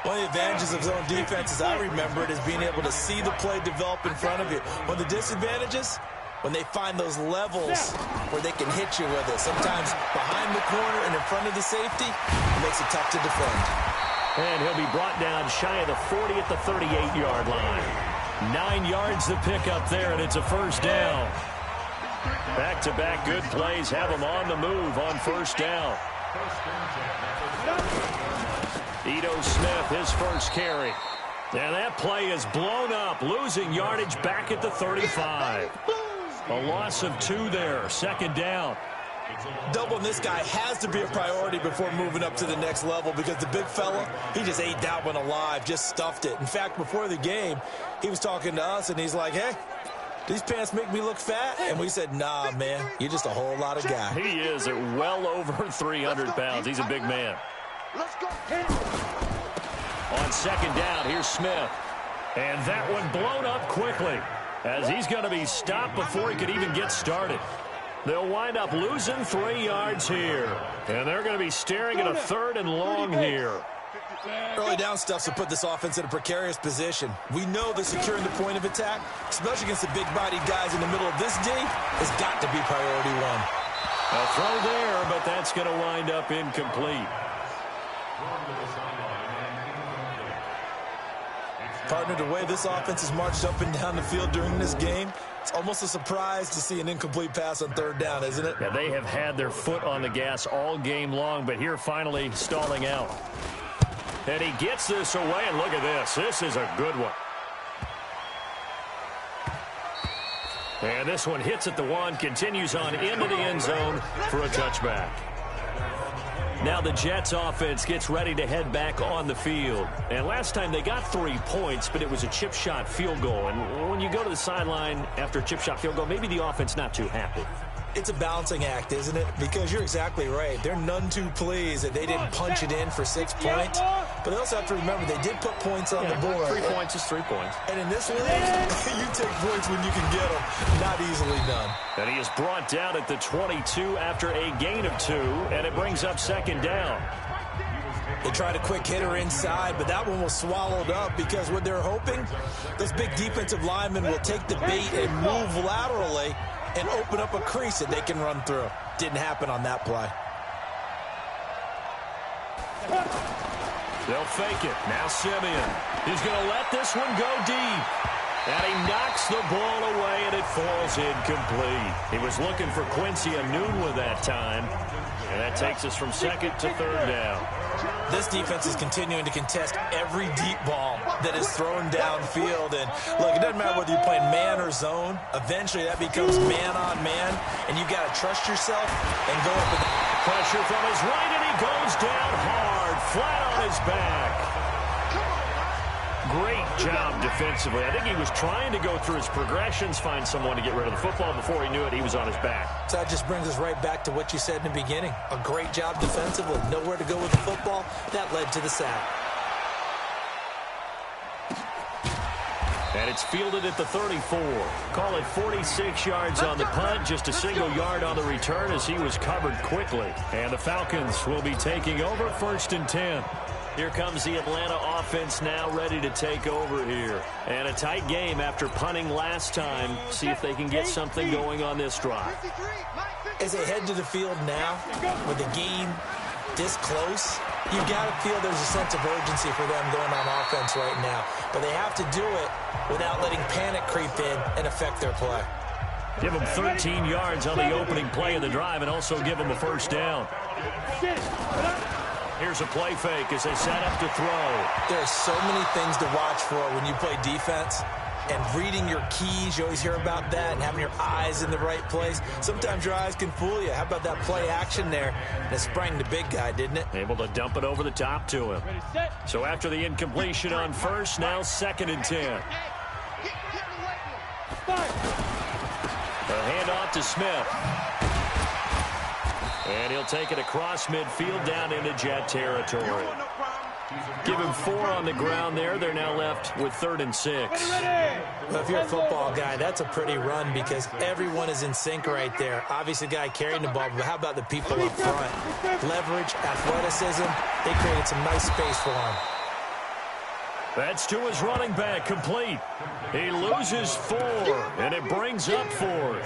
One of the advantages of zone defense, as I remember it, is being able to see the play develop in front of you. One of the disadvantages, when they find those levels where they can hit you with it. Sometimes behind the corner and in front of the safety, it makes it tough to defend. And he'll be brought down shy of the 40 at the 38-yard line. 9 yards to pick up there, and it's a 1st down. Back-to-back good plays have him on the move on 1st down. Ito Smith, his first carry. And that play is blown up, losing yardage back at the 35. A loss of 2 there, 2nd down. Doubling this guy has to be a priority before moving up to the next level because the big fella, he just ate that one alive, just stuffed it. In fact, before the game, he was talking to us, and he's like, hey, these pants make me look fat? And we said, nah, man, you're just a whole lot of guy. He is at well over 300 pounds. He's a big man. Let's go. On 2nd down, here's Smith. And that one blown up quickly as he's going to be stopped before he could even get started. They'll wind up losing 3 yards here. And they're going to be staring at a 3rd and long here. Early down stuff to put this offense in a precarious position. We know that securing the point of attack, especially against the big-bodied guys in the middle of this D, has got to be priority 1. A throw there, but that's going to wind up incomplete. Partner, the way this offense has marched up and down the field during this game, it's almost a surprise to see an incomplete pass on 3rd down, isn't it? Yeah, they have had their foot on the gas all game long, but here finally stalling out. And he gets this away, and look at this. This is a good one. And this one hits at the 1, continues on into the end zone for a touchback. Now the Jets offense gets ready to head back on the field. And last time they got 3 points, but it was a chip shot field goal. And when you go to the sideline after a chip shot field goal, maybe the offense not too happy. It's a balancing act, isn't it? Because you're exactly right. They're none too pleased that they didn't punch it in for 6 points. But they also have to remember they did put points on the board. 3 points is 3 points. And in this league, you take points when you can get them. Not easily done. And he is brought down at the 22 after a gain of 2, and it brings up 2nd down. They tried a quick hitter inside, but that one was swallowed up because what they're hoping, those big defensive linemen will take the bait and move laterally and open up a crease that they can run through. Didn't happen on that play. They'll fake it. Now Simeon. He's going to let this one go deep. And he knocks the ball away, and it falls incomplete. He was looking for Quincy Enunwa that time. And that takes us from 2nd to 3rd down. This defense is continuing to contest every deep ball that is thrown downfield. And look, it doesn't matter whether you're playing man or zone. Eventually, that becomes man on man. And you got to trust yourself and go up with pressure from his right, and he goes down hard, flat on his back. Great job defensively. I think he was trying to go through his progressions, find someone to get rid of the football. Before he knew it, he was on his back. So that just brings us right back to what you said in the beginning. A great job defensively. Nowhere to go with the football. That led to the sack. And it's fielded at the 34. Call it 46 yards on the punt, just a single yard on the return as he was covered quickly. And the Falcons will be taking over 1st and 10. Here comes the Atlanta offense now ready to take over here. And a tight game after punting last time. See if they can get something going on this drive. As they head to the field now, with the game this close, you got to feel there's a sense of urgency for them going on offense right now. But they have to do it without letting panic creep in and affect their play. Give them 13 yards on the opening play of the drive and also give them a first down. Here's a play fake as they set up to throw. There's so many things to watch for when you play defense. And reading your keys, you always hear about that, and having your eyes in the right place. Sometimes your eyes can fool you. How about that play action there? And it sprang the big guy, didn't it? Able to dump it over the top to him. So after the incompletion on first, now 2nd and 10. A handoff to Smith. And he'll take it across midfield down into Jet territory. Give him 4 on the ground there. They're now left with 3rd and 6. Well, if you're a football guy, that's a pretty run because everyone is in sync right there. Obviously, the guy carrying the ball, but how about the people up front? Leverage, athleticism, they created some nice space for him. That's to his running back, complete. He loses 4, and it brings up 4th.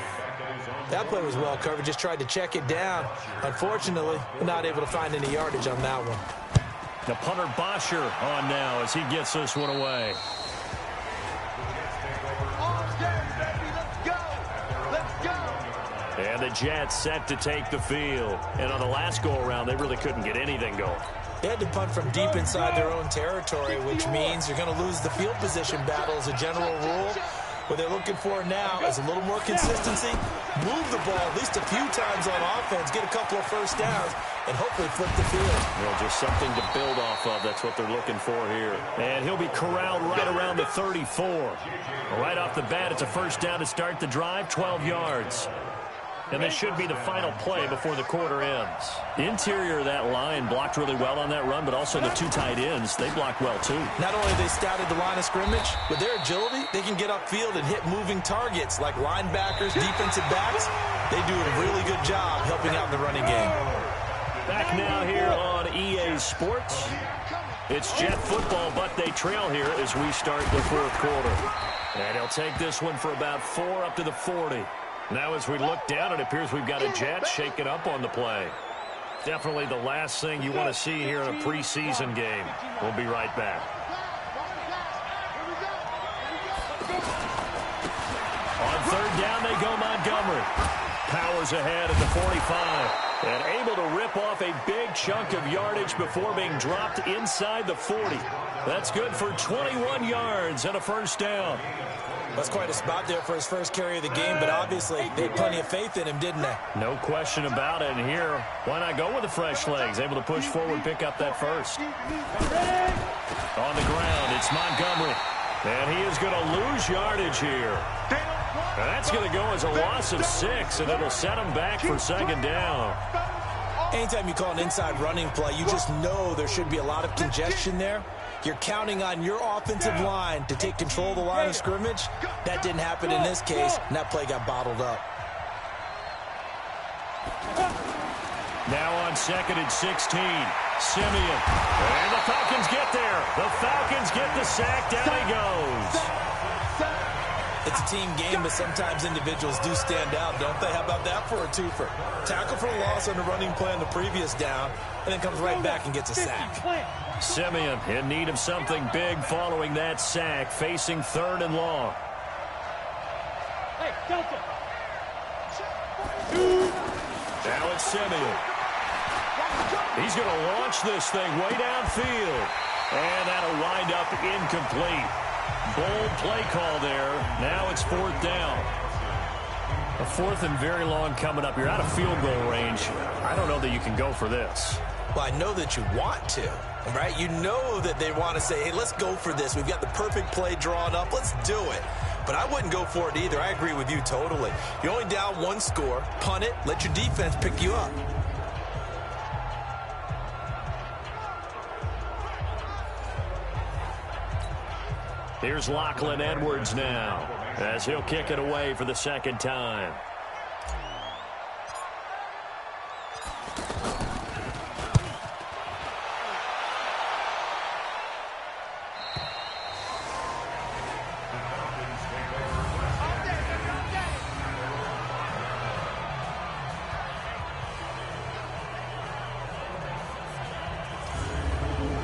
That play was well covered, just tried to check it down. Unfortunately, not able to find any yardage on that one. The punter Bosher on now as he gets this one away. And the Jets set to take the field. And on the last go-around, they really couldn't get anything going. They had to punt from deep inside their own territory, which means you're going to lose the field position battle as a general rule. What they're looking for now is a little more consistency, move the ball at least a few times on offense, get a couple of first downs, and hopefully flip the field. Well, just something to build off of. That's what they're looking for here. And he'll be corralled right around the 34. Right off the bat, it's a first down to start the drive, 12 yards. And this should be the final play before the quarter ends. The interior of that line blocked really well on that run, but also the 2 tight ends, they blocked well too. Not only they scouted the line of scrimmage, with their agility, they can get upfield and hit moving targets like linebackers, defensive backs. They do a really good job helping out in the running game. Back now here on EA Sports. It's Jet football, but they trail here as we start the 4th quarter. And he'll take this one for about 4 up to the 40. Now as we look down, it appears we've got a Jet shaking up on the play. Definitely the last thing you want to see here in a preseason game. We'll be right back. On 3rd down, they go Montgomery. Powers ahead at the 45. And able to rip off a big chunk of yardage before being dropped inside the 40. That's good for 21 yards and a first down. That's quite a spot there for his first carry of the game, but obviously they had plenty of faith in him, didn't they? No question about it. And here, why not go with the fresh legs? Able to push forward, pick up that first. On the ground, it's Montgomery. And he is going to lose yardage here. And that's going to go as a loss of 6, and it'll set him back for 2nd down. Anytime you call an inside running play, you just know there should be a lot of congestion there. You're counting on your offensive line to take control of the line of scrimmage. That didn't happen in this case, and that play got bottled up. Now on 2nd and 16, Simeon. And the Falcons get there. The Falcons get the sack. Down he goes. It's a team game, but sometimes individuals do stand out, don't they? How about that for a twofer? Tackle for a loss on the running play on the previous down, and then comes right back and gets a sack. Simeon in need of something big following that sack, facing 3rd and long. Hey, Delta. Now it's Simeon. He's going to launch this thing way downfield. And that'll wind up incomplete. Bold play call there. Now it's 4th down. A 4th and very long coming up. You're out of field goal range. I don't know that you can go for this. Well, I know that you want to, right? You know that they want to say, hey, let's go for this. We've got the perfect play drawn up. Let's do it. But I wouldn't go for it either. I agree with you totally. You're only down 1 score. Punt it. Let your defense pick you up. Here's Lachlan Edwards now as he'll kick it away for the 2nd time.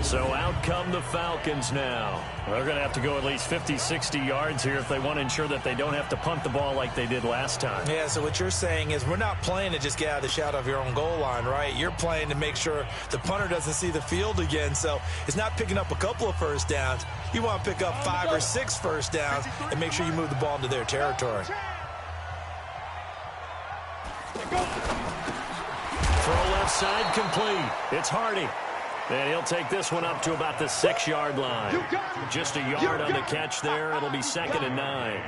So out come the Falcons now. They're going to have to go at least 50, 60 yards here if they want to ensure that they don't have to punt the ball like they did last time. Yeah, so what you're saying is we're not playing to just get out of the shadow of your own goal line, right? You're playing to make sure the punter doesn't see the field again. So it's not picking up a couple of first downs. You want to pick up 5 or 6 first downs and make sure you move the ball into their territory. Throw left side complete. It's Hardy. And he'll take this one up to about the 6-yard line. Just a yard on the catch there. It'll be 2nd and 9.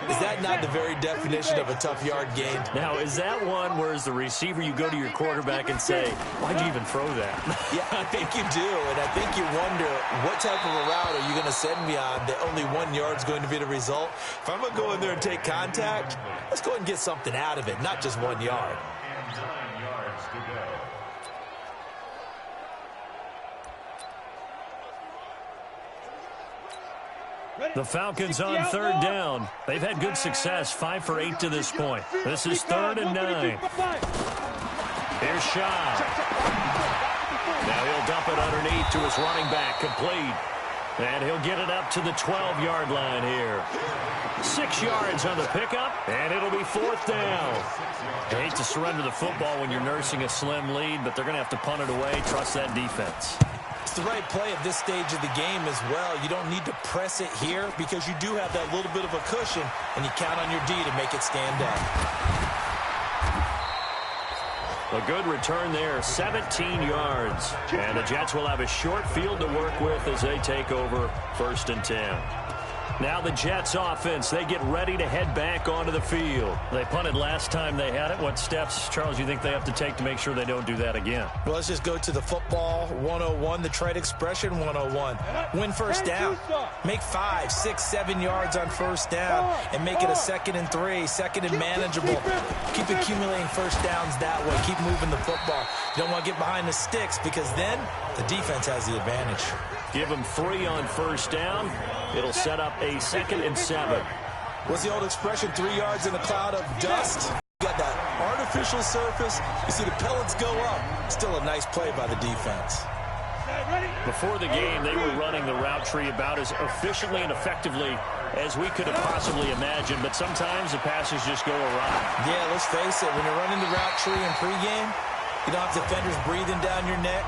Is that not the very definition of a tough yard gain? Now, is that one where as the receiver you go to your quarterback and say, why'd you even throw that? Yeah, I think you do. And I think you wonder, what type of a route are you going to send me on that only 1 yard's going to be the result? If I'm going to go in there and take contact, let's go and get something out of it, not just 1 yard. And 9 yards to go. The Falcons on 3rd down. They've had good success, 5 for 8 to this point. This is 3rd and 9. Here's Shaw. Now he'll dump it underneath to his running back, complete. And he'll get it up to the 12-yard line here. 6 yards on the pickup, and it'll be 4th down. I hate to surrender the football when you're nursing a slim lead, but they're going to have to punt it away. Trust that defense. It's the right play at this stage of the game as well. You don't need to press it here because you do have that little bit of a cushion, and you count on your D to make it stand up. A good return there, 17 yards. And the Jets will have a short field to work with as they take over 1st and 10. Now the Jets offense, they get ready to head back onto the field. They punted last time they had it. What steps, Charles, you think they have to take to make sure they don't do that again? Well, let's just go to the football 101, the trade expression 101. Win first down. Make 5, 6, 7 yards on first down and make it a 2nd and 3, 2nd and manageable. Keep accumulating first downs that way. Keep moving the football. You don't want to get behind the sticks because then the defense has the advantage. Give them 3 on first down. It'll set up a 2nd and 7. What's the old expression? 3 yards in a cloud of dust. You got that artificial surface. You see the pellets go up. Still a nice play by the defense. Before the game, they were running the route tree about as efficiently and effectively as we could have possibly imagined, but sometimes the passes just go awry. Yeah, let's face it. When you're running the route tree in pregame, you don't have defenders breathing down your neck.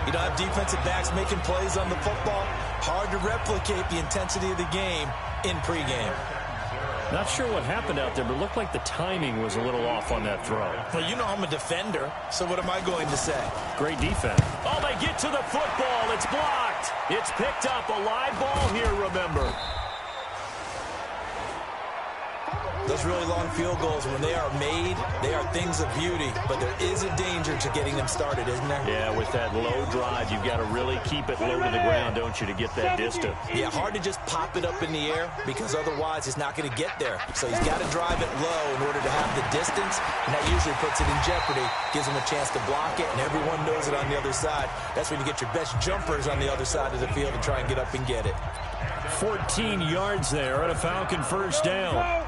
You don't have defensive backs making plays on the football. Hard to replicate the intensity of the game in pregame. Not sure what happened out there, but it looked like the timing was a little off on that throw. Well, you know I'm a defender, so what am I going to say? Great defense. Oh, they get to the football. It's blocked. It's picked up. A live ball here, remember. Those really long field goals, when they are made, they are things of beauty, but there is a danger to getting them started, isn't there? Yeah, with that low drive, you've got to really keep it low to the ground, don't you, to get that distance. Yeah, hard to just pop it up in the air because otherwise it's not going to get there. So he's got to drive it low in order to have the distance, and that usually puts it in jeopardy, gives him a chance to block it, and everyone knows it on the other side. That's when you get your best jumpers on the other side of the field and try and get up and get it. 14 yards there on a Falcon first down.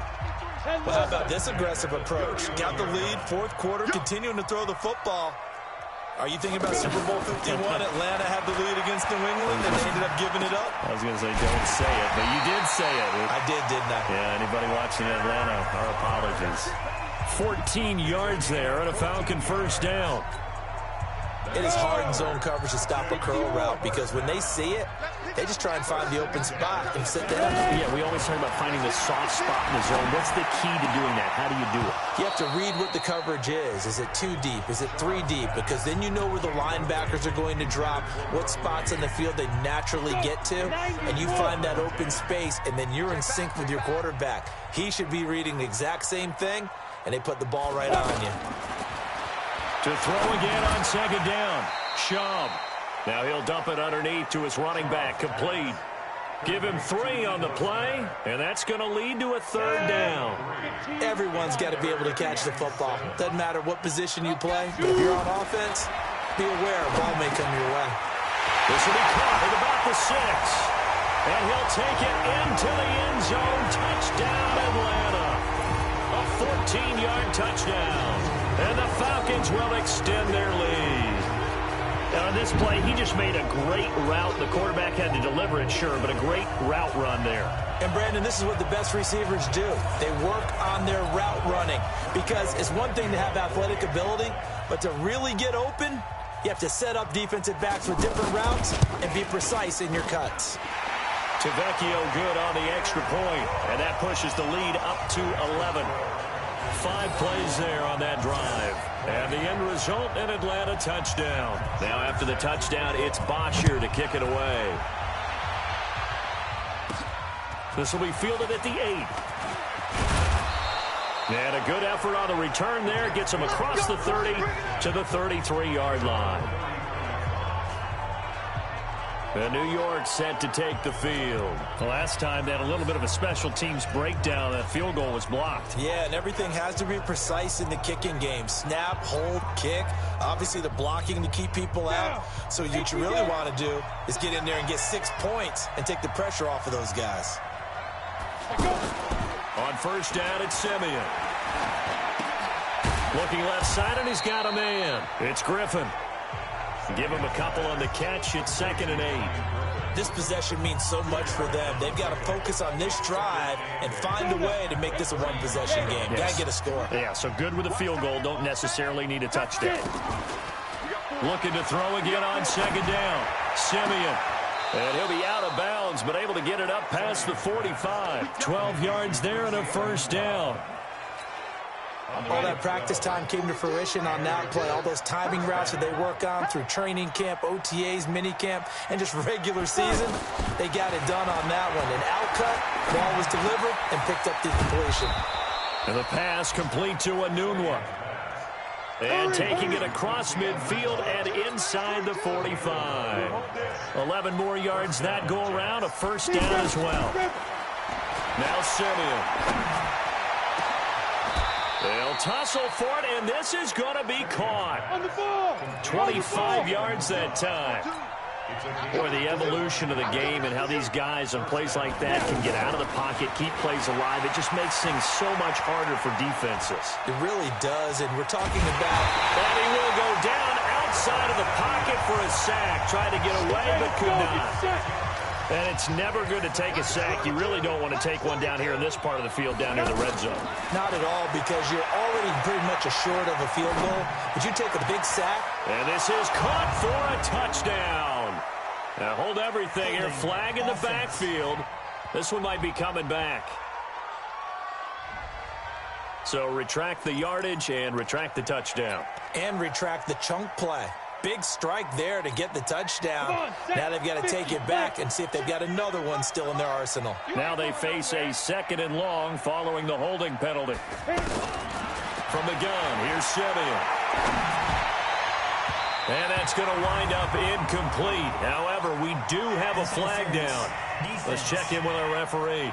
Well, how about this aggressive approach? Got the lead, 4th quarter, continuing to throw the football. Are you thinking about Super Bowl 51? Atlanta had the lead against New England, and they ended up giving it up? I was going to say, don't say it, but you did say it. I did, didn't I? Yeah, anybody watching Atlanta, our apologies. 14 yards there on a Falcon first down. It is hard in zone coverage to stop a curl route because when they see it, they just try and find the open spot and sit down. Yeah, we always talk about finding the soft spot in the zone. What's the key to doing that? How do you do it? You have to read what the coverage is. Is it 2 deep? Is it 3 deep? Because then you know where the linebackers are going to drop, what spots on the field they naturally get to, and you find that open space, and then you're in sync with your quarterback. He should be reading the exact same thing, and they put the ball right on you. To throw again on 2nd down. Schaub. Now he'll dump it underneath to his running back. Complete. Give him 3 on the play, and that's going to lead to a 3rd down. Everyone's got to be able to catch the football. Doesn't matter what position you play, but if you're on offense, be aware a ball may come your way. This will be caught at about the 6. And he'll take it into the end zone. Touchdown, Atlanta. A 14-yard touchdown. And the Falcons will extend their lead. Now, on this play, he just made a great route. The quarterback had to deliver it, sure, but a great route run there. And, Brandon, this is what the best receivers do. They work on their route running because it's one thing to have athletic ability, but to really get open, you have to set up defensive backs with different routes and be precise in your cuts. Tavecchio good on the extra point, and that pushes the lead up to 11. 5 plays there on that drive. And the end result, an Atlanta touchdown. Now after the touchdown, it's Bosher to kick it away. This will be fielded at the 8. And a good effort on the return there. Gets him across the 30 to the 33-yard line. And New York set to take the field. The last time they had a little bit of a special teams breakdown. That field goal was blocked. Yeah, and everything has to be precise in the kicking game. Snap, hold, kick. Obviously, the blocking to keep people out. So what you really want to do is get in there and get 6 points and take the pressure off of those guys. On first down, it's Simeon. Looking left side, and he's got a man. It's Griffin. Give him a couple on the catch. It's 2nd and 8. This possession means so much for them. They've got to focus on this drive and find a way to make this a one-possession game. Got to get a score. Yeah, so good with a field goal. Don't necessarily need a touchdown. Looking to throw again on 2nd down. Simeon. And he'll be out of bounds, but able to get it up past the 45. 12 yards there and a first down. All that practice time came to fruition on that play. All those timing routes that they work on through training camp, OTAs, mini camp, and just regular season, they got it done on that one. An outcut, ball was delivered, and picked up the completion. And the pass complete to Anunwa. And taking it across midfield and inside the 45. 11 more yards that go around, a first down as well. Now Simeon. They'll tussle for it, and this is going to be caught. 25 yards that time. Boy, the evolution of the game and how these guys on plays like that can get out of the pocket, keep plays alive, it just makes things so much harder for defenses. It really does, and we're talking about... And he will go down outside of the pocket for a sack. Tried to get away, but could not. And it's never good to take a sack. You really don't want to take one down here in this part of the field, down near the red zone. Not at all, because you're already pretty much assured of a field goal. But you take a big sack. And this is caught for a touchdown. Now hold everything here. Flag in the backfield. This one might be coming back. So retract the yardage and retract the touchdown. And retract the chunk play. Big strike there to get the touchdown. Now they've got to take it back and see if they've got another one still in their arsenal. Now they face a 2nd and long following the holding penalty. From the gun, here's Simeon. And that's going to wind up incomplete. However, we do have a flag down. Let's check in with our referee.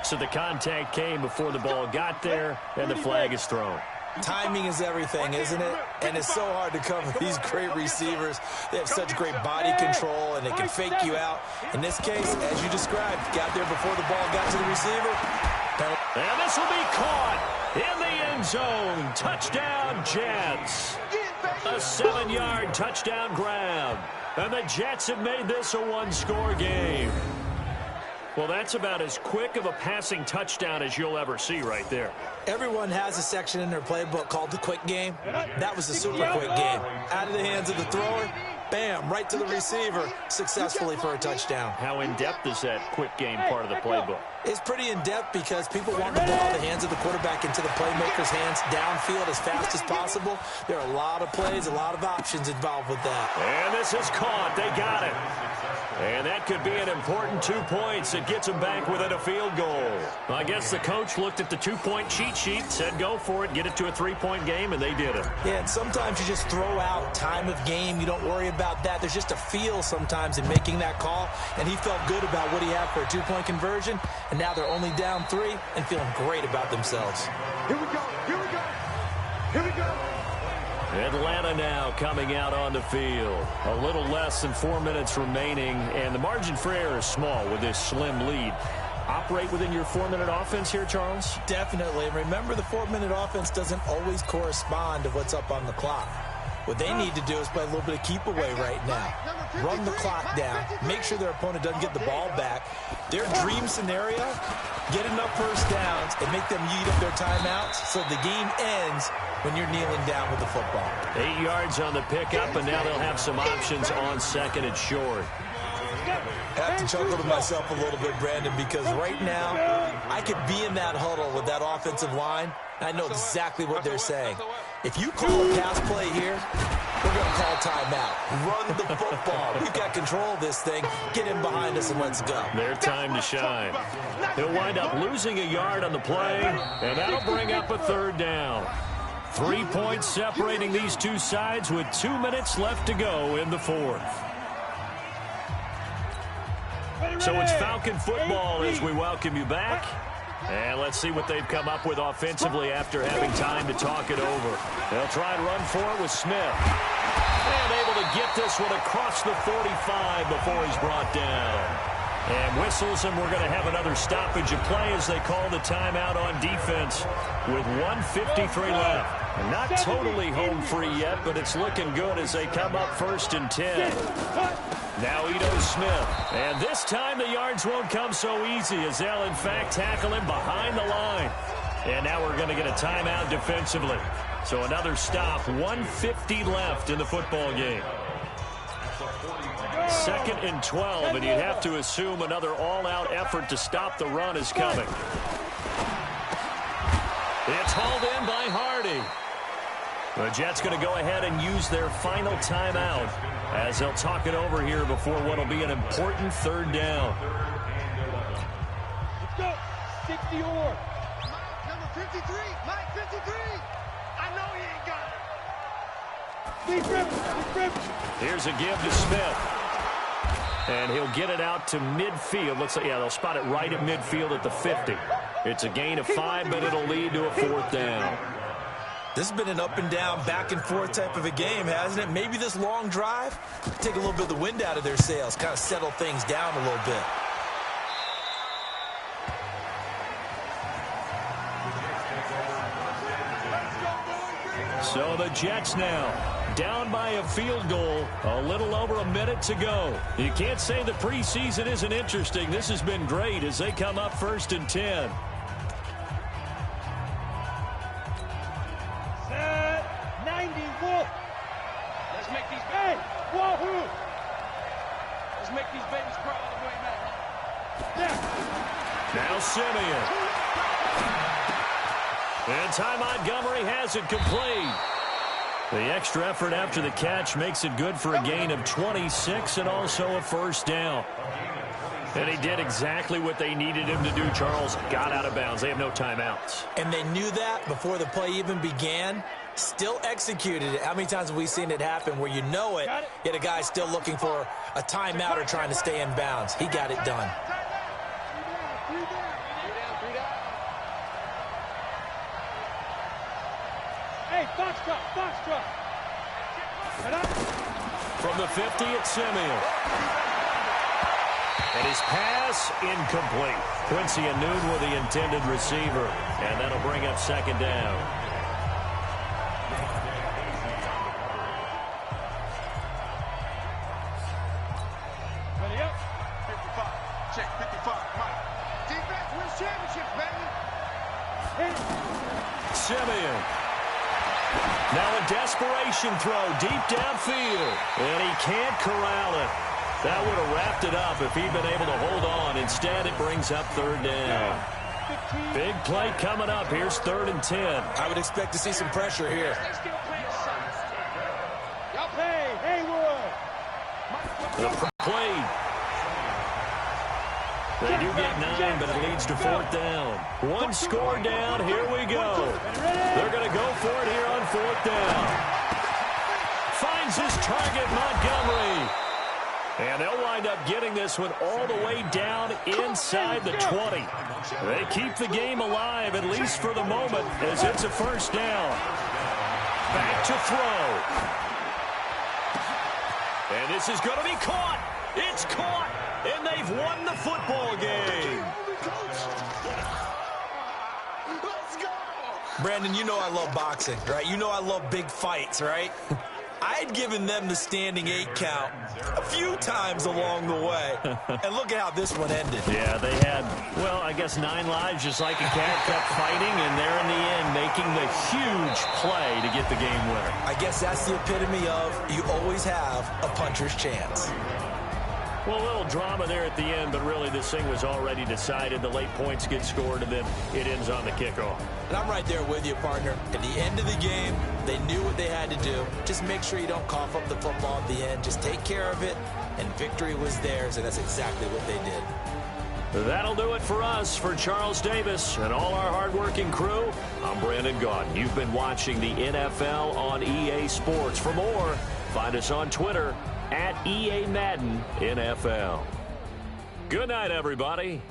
So the contact came before the ball got there, and the flag is thrown. Timing is everything, isn't it? And it's so hard to cover these great receivers. They have such great body control, and they can fake you out. In this case, as you described, got there before the ball got to the receiver. And this will be caught in the end zone. Touchdown, Jets. A 7-yard touchdown grab. And the Jets have made this a one-score game. Well, that's about as quick of a passing touchdown as you'll ever see right there. Everyone has a section in their playbook called the quick game. That was the super quick game. Out of the hands of the thrower, bam, right to the receiver, successfully for a touchdown. How in-depth is that quick game part of the playbook? It's pretty in-depth because people want the ball in the hands of the quarterback into the playmaker's hands downfield as fast as possible. There are a lot of plays, a lot of options involved with that. And this is caught. They got it. And that could be an important 2 points. It gets them back within a field goal. I guess the coach looked at the 2-point cheat sheet, said go for it, get it to a 3-point game, and they did it. Yeah, and sometimes you just throw out time of game. You don't worry about that. There's just a feel sometimes in making that call, and he felt good about what he had for a 2-point conversion, and now they're only down 3 and feeling great about themselves. Here we go. Here we go. Here we go. Atlanta now coming out on the field. A little less than 4 minutes remaining, and the margin for error is small with this slim lead. Operate within your 4-minute offense here, Charles? Definitely. And remember, the 4-minute offense doesn't always correspond to what's up on the clock. What they need to do is play a little bit of keep away right now. Run the clock down. Make sure their opponent doesn't get the ball back. Their dream scenario, get enough first downs and make them eat up their timeouts so the game ends when you're kneeling down with the football. 8 yards on the pickup, and now they'll have some options on second and short. I have to chuckle to myself a little bit, Brandon, because right now I could be in that huddle with that offensive line. I know exactly what they're saying. If you call a pass play here, we're going to call timeout. Run the football. We've got control of this thing. Get in behind us and let's go. Their time to shine. He'll wind up losing a yard on the play, and that'll bring up a third down. 3 points separating these two sides with 2 minutes left to go in the fourth. So it's Falcon football as we welcome you back. And let's see what they've come up with offensively after having time to talk it over. They'll try and run for it with Smith. And able to get this one across the 45 before he's brought down. And whistles, and we're going to have another stoppage of play as they call the timeout on defense with 1:53 left. Not totally home free yet, but it's looking good as they come up 1st and 10. Now Ito Smith. And this time the yards won't come so easy as they'll, in fact, tackle him behind the line. And now we're going to get a timeout defensively. So another stop, 1:50 left in the football game. 2nd and 12, and you'd have to assume another all-out effort to stop the run is coming. It's hauled in by Hardy. The Jets going to go ahead and use their final timeout as they'll talk it over here before what will be an important third down. Let's go. 60 or. Number 53. Mike 53. I know he ain't got it. Deep rip. Here's a give to Smith. And he'll get it out to midfield. Looks like, yeah, they'll spot it right at midfield at the 50. It's a gain of 5, but it'll lead to a 4th down. This has been an up and down, back and forth type of a game, hasn't it? Maybe this long drive, take a little bit of the wind out of their sails, kind of settle things down a little bit. So the Jets now down by a field goal, a little over a minute to go. You can't say the preseason isn't interesting. This has been great as they come up 1st and 10. Set. 90 Wolf. Let's make these Wahoo. let's make these babies cry all the way back. Now Simeon. And Ty Montgomery has it complete. The extra effort after the catch makes it good for a gain of 26 and also a 1st down. And he did exactly what they needed him to do, Charles. Got out of bounds. They have no timeouts. And they knew that before the play even began. Still executed it. How many times have we seen it happen where you know it, yet a guy's still looking for a timeout or trying to stay in bounds? He got it done. Hey, Foxtrot. From the 50, it's Simeon. And his pass incomplete. Quincy Anoon with the intended receiver. And that'll bring up 2nd down. Ready up. 55. Check 55. Mike. Defense wins championships, baby. Simeon. Now a desperation throw deep downfield. And he can't corral it. That would have wrapped it up if he'd been able to hold on. Instead, it brings up 3rd down. Big play coming up. Here's 3rd and 10. I would expect to see some pressure here. Hey, Haywood. The play. They do get 9, but it leads to 4th down. 1 score down. Here we go. They're going to go for it here on 4th down. Finds his target, Montgomery. And they'll wind up getting this one all the way down inside the 20. They keep the game alive, at least for the moment, as it's a 1st down. Back to throw. And this is going to be caught. It's caught. And they've won the football game. Brandon, you know I love boxing, right? You know I love big fights, right? I had given them the standing 8 count a few times along the way. And look at how this one ended. Yeah, they had, well, I guess 9 lives just like a cat, kept fighting, and they're in the end making the huge play to get the game winner. I guess that's the epitome of you always have a puncher's chance. Well, a little drama there at the end, but really this thing was already decided. The late points get scored, and then it ends on the kickoff. And I'm right there with you, partner. At the end of the game, they knew what they had to do. Just make sure you don't cough up the football at the end. Just take care of it, and victory was theirs, and that's exactly what they did. That'll do it for us. For Charles Davis and all our hardworking crew, I'm Brandon Gaudin. You've been watching the NFL on EA Sports. For more, find us on Twitter at EA Madden NFL. Good night, everybody.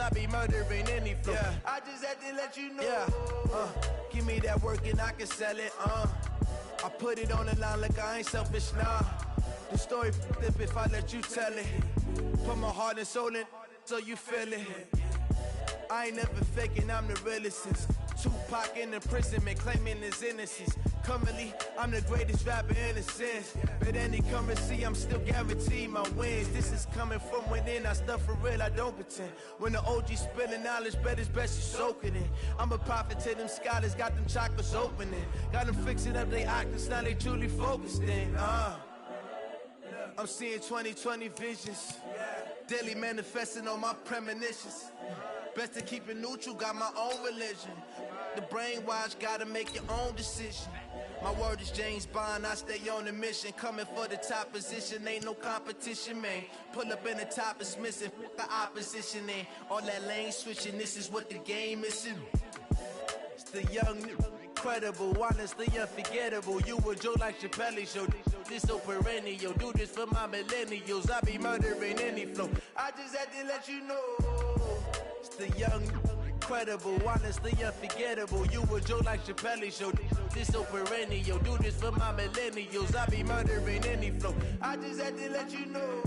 I be murdering any flow. Yeah. I just had to let you know. Yeah. Give me that work and I can sell it. I put it on the line like I ain't selfish, nah. The story flip if I let you tell it. Put my heart and soul in so you feel it. I ain't never faking, I'm the realest since Tupac in imprisonment, claiming his innocence. Currently, I'm the greatest rapper in a sense. But any currency, I'm still guaranteed my wins. This is coming from within, I stuff for real, I don't pretend. When the OG spilling knowledge, bet it's best you soak it in. I'm a prophet to them scholars, got them chakras opening. Got them fixing up they octaves, now they truly focused in. I'm seeing 2020 visions. Daily manifesting on my premonitions. Best to keep it neutral, got my own religion. The brainwash, gotta make your own decision. My word is James Bond, I stay on a mission. Coming for the top position, ain't no competition, man. Pull up in the top is missing, the opposition ain't. All that lane switching, this is what the game is. It's the young, incredible, honestly unforgettable. You were Joe like Chappelle show. This so perennial, do this for my millennials. I be murdering any flow. I just had to let you know. It's the young, incredible, honestly unforgettable. You were Joe like Chappelle show. This so perennial, do this for my millennials. I be murdering any flow. I just had to let you know.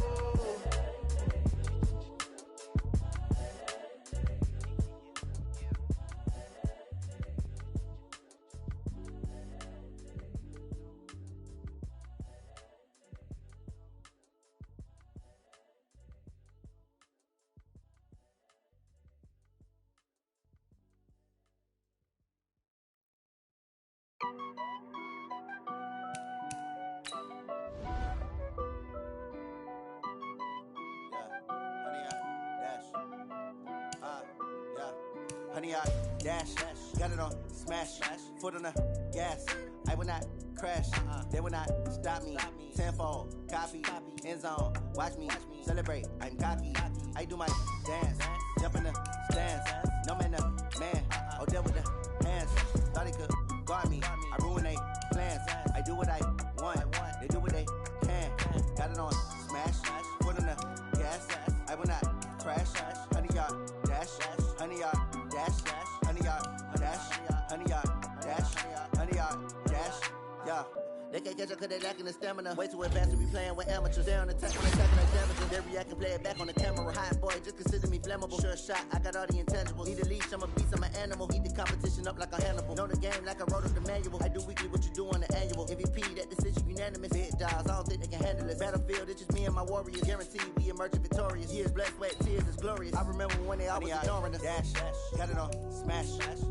100-yard dash. Got it on smash. Foot on the gas. I will not crash. They will not stop me. Tenfold, copy, end zone. Watch me celebrate. I'm cocky. I do my dance. Jump in the stands. No man, man. Oh, there with the hands. Thought he could guard me. I ruin they plans. I do what I want. They do what they can. Got it on smash. Foot on the gas. I will not crash. 100-yard dash. 100-yard dash. 100-yard dash. 100-yard dash. 100-yard dash. Yeah. They can't catch up cause they lacking the stamina. Way too advanced to be playing with amateurs. They on attack when attacking like damages. They react and play it back on the camera. Hot boy, just consider me flammable. Sure shot, I got all the intangibles. Need a leash, I'm a beast, I'm an animal. Eat the competition up like a Hannibal. Know the game like I wrote up the manual. I do weekly what you do on the annual. MVP, that decision unanimous. Big dogs, I don't think they can handle it. Battlefield, it's just me and my warriors. Guaranteed we emerge victorious. Years, blood, sweat, tears, it's glorious. I remember when they always ignoring us. Dash, got it on smash.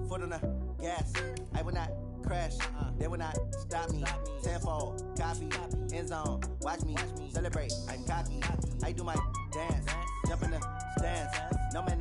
Foot on the gas. I will not crash. They will not stop me. Tenfold, copy, end zone. Watch me celebrate. I'm cocky. I do my dance. Jump in the stands. No man,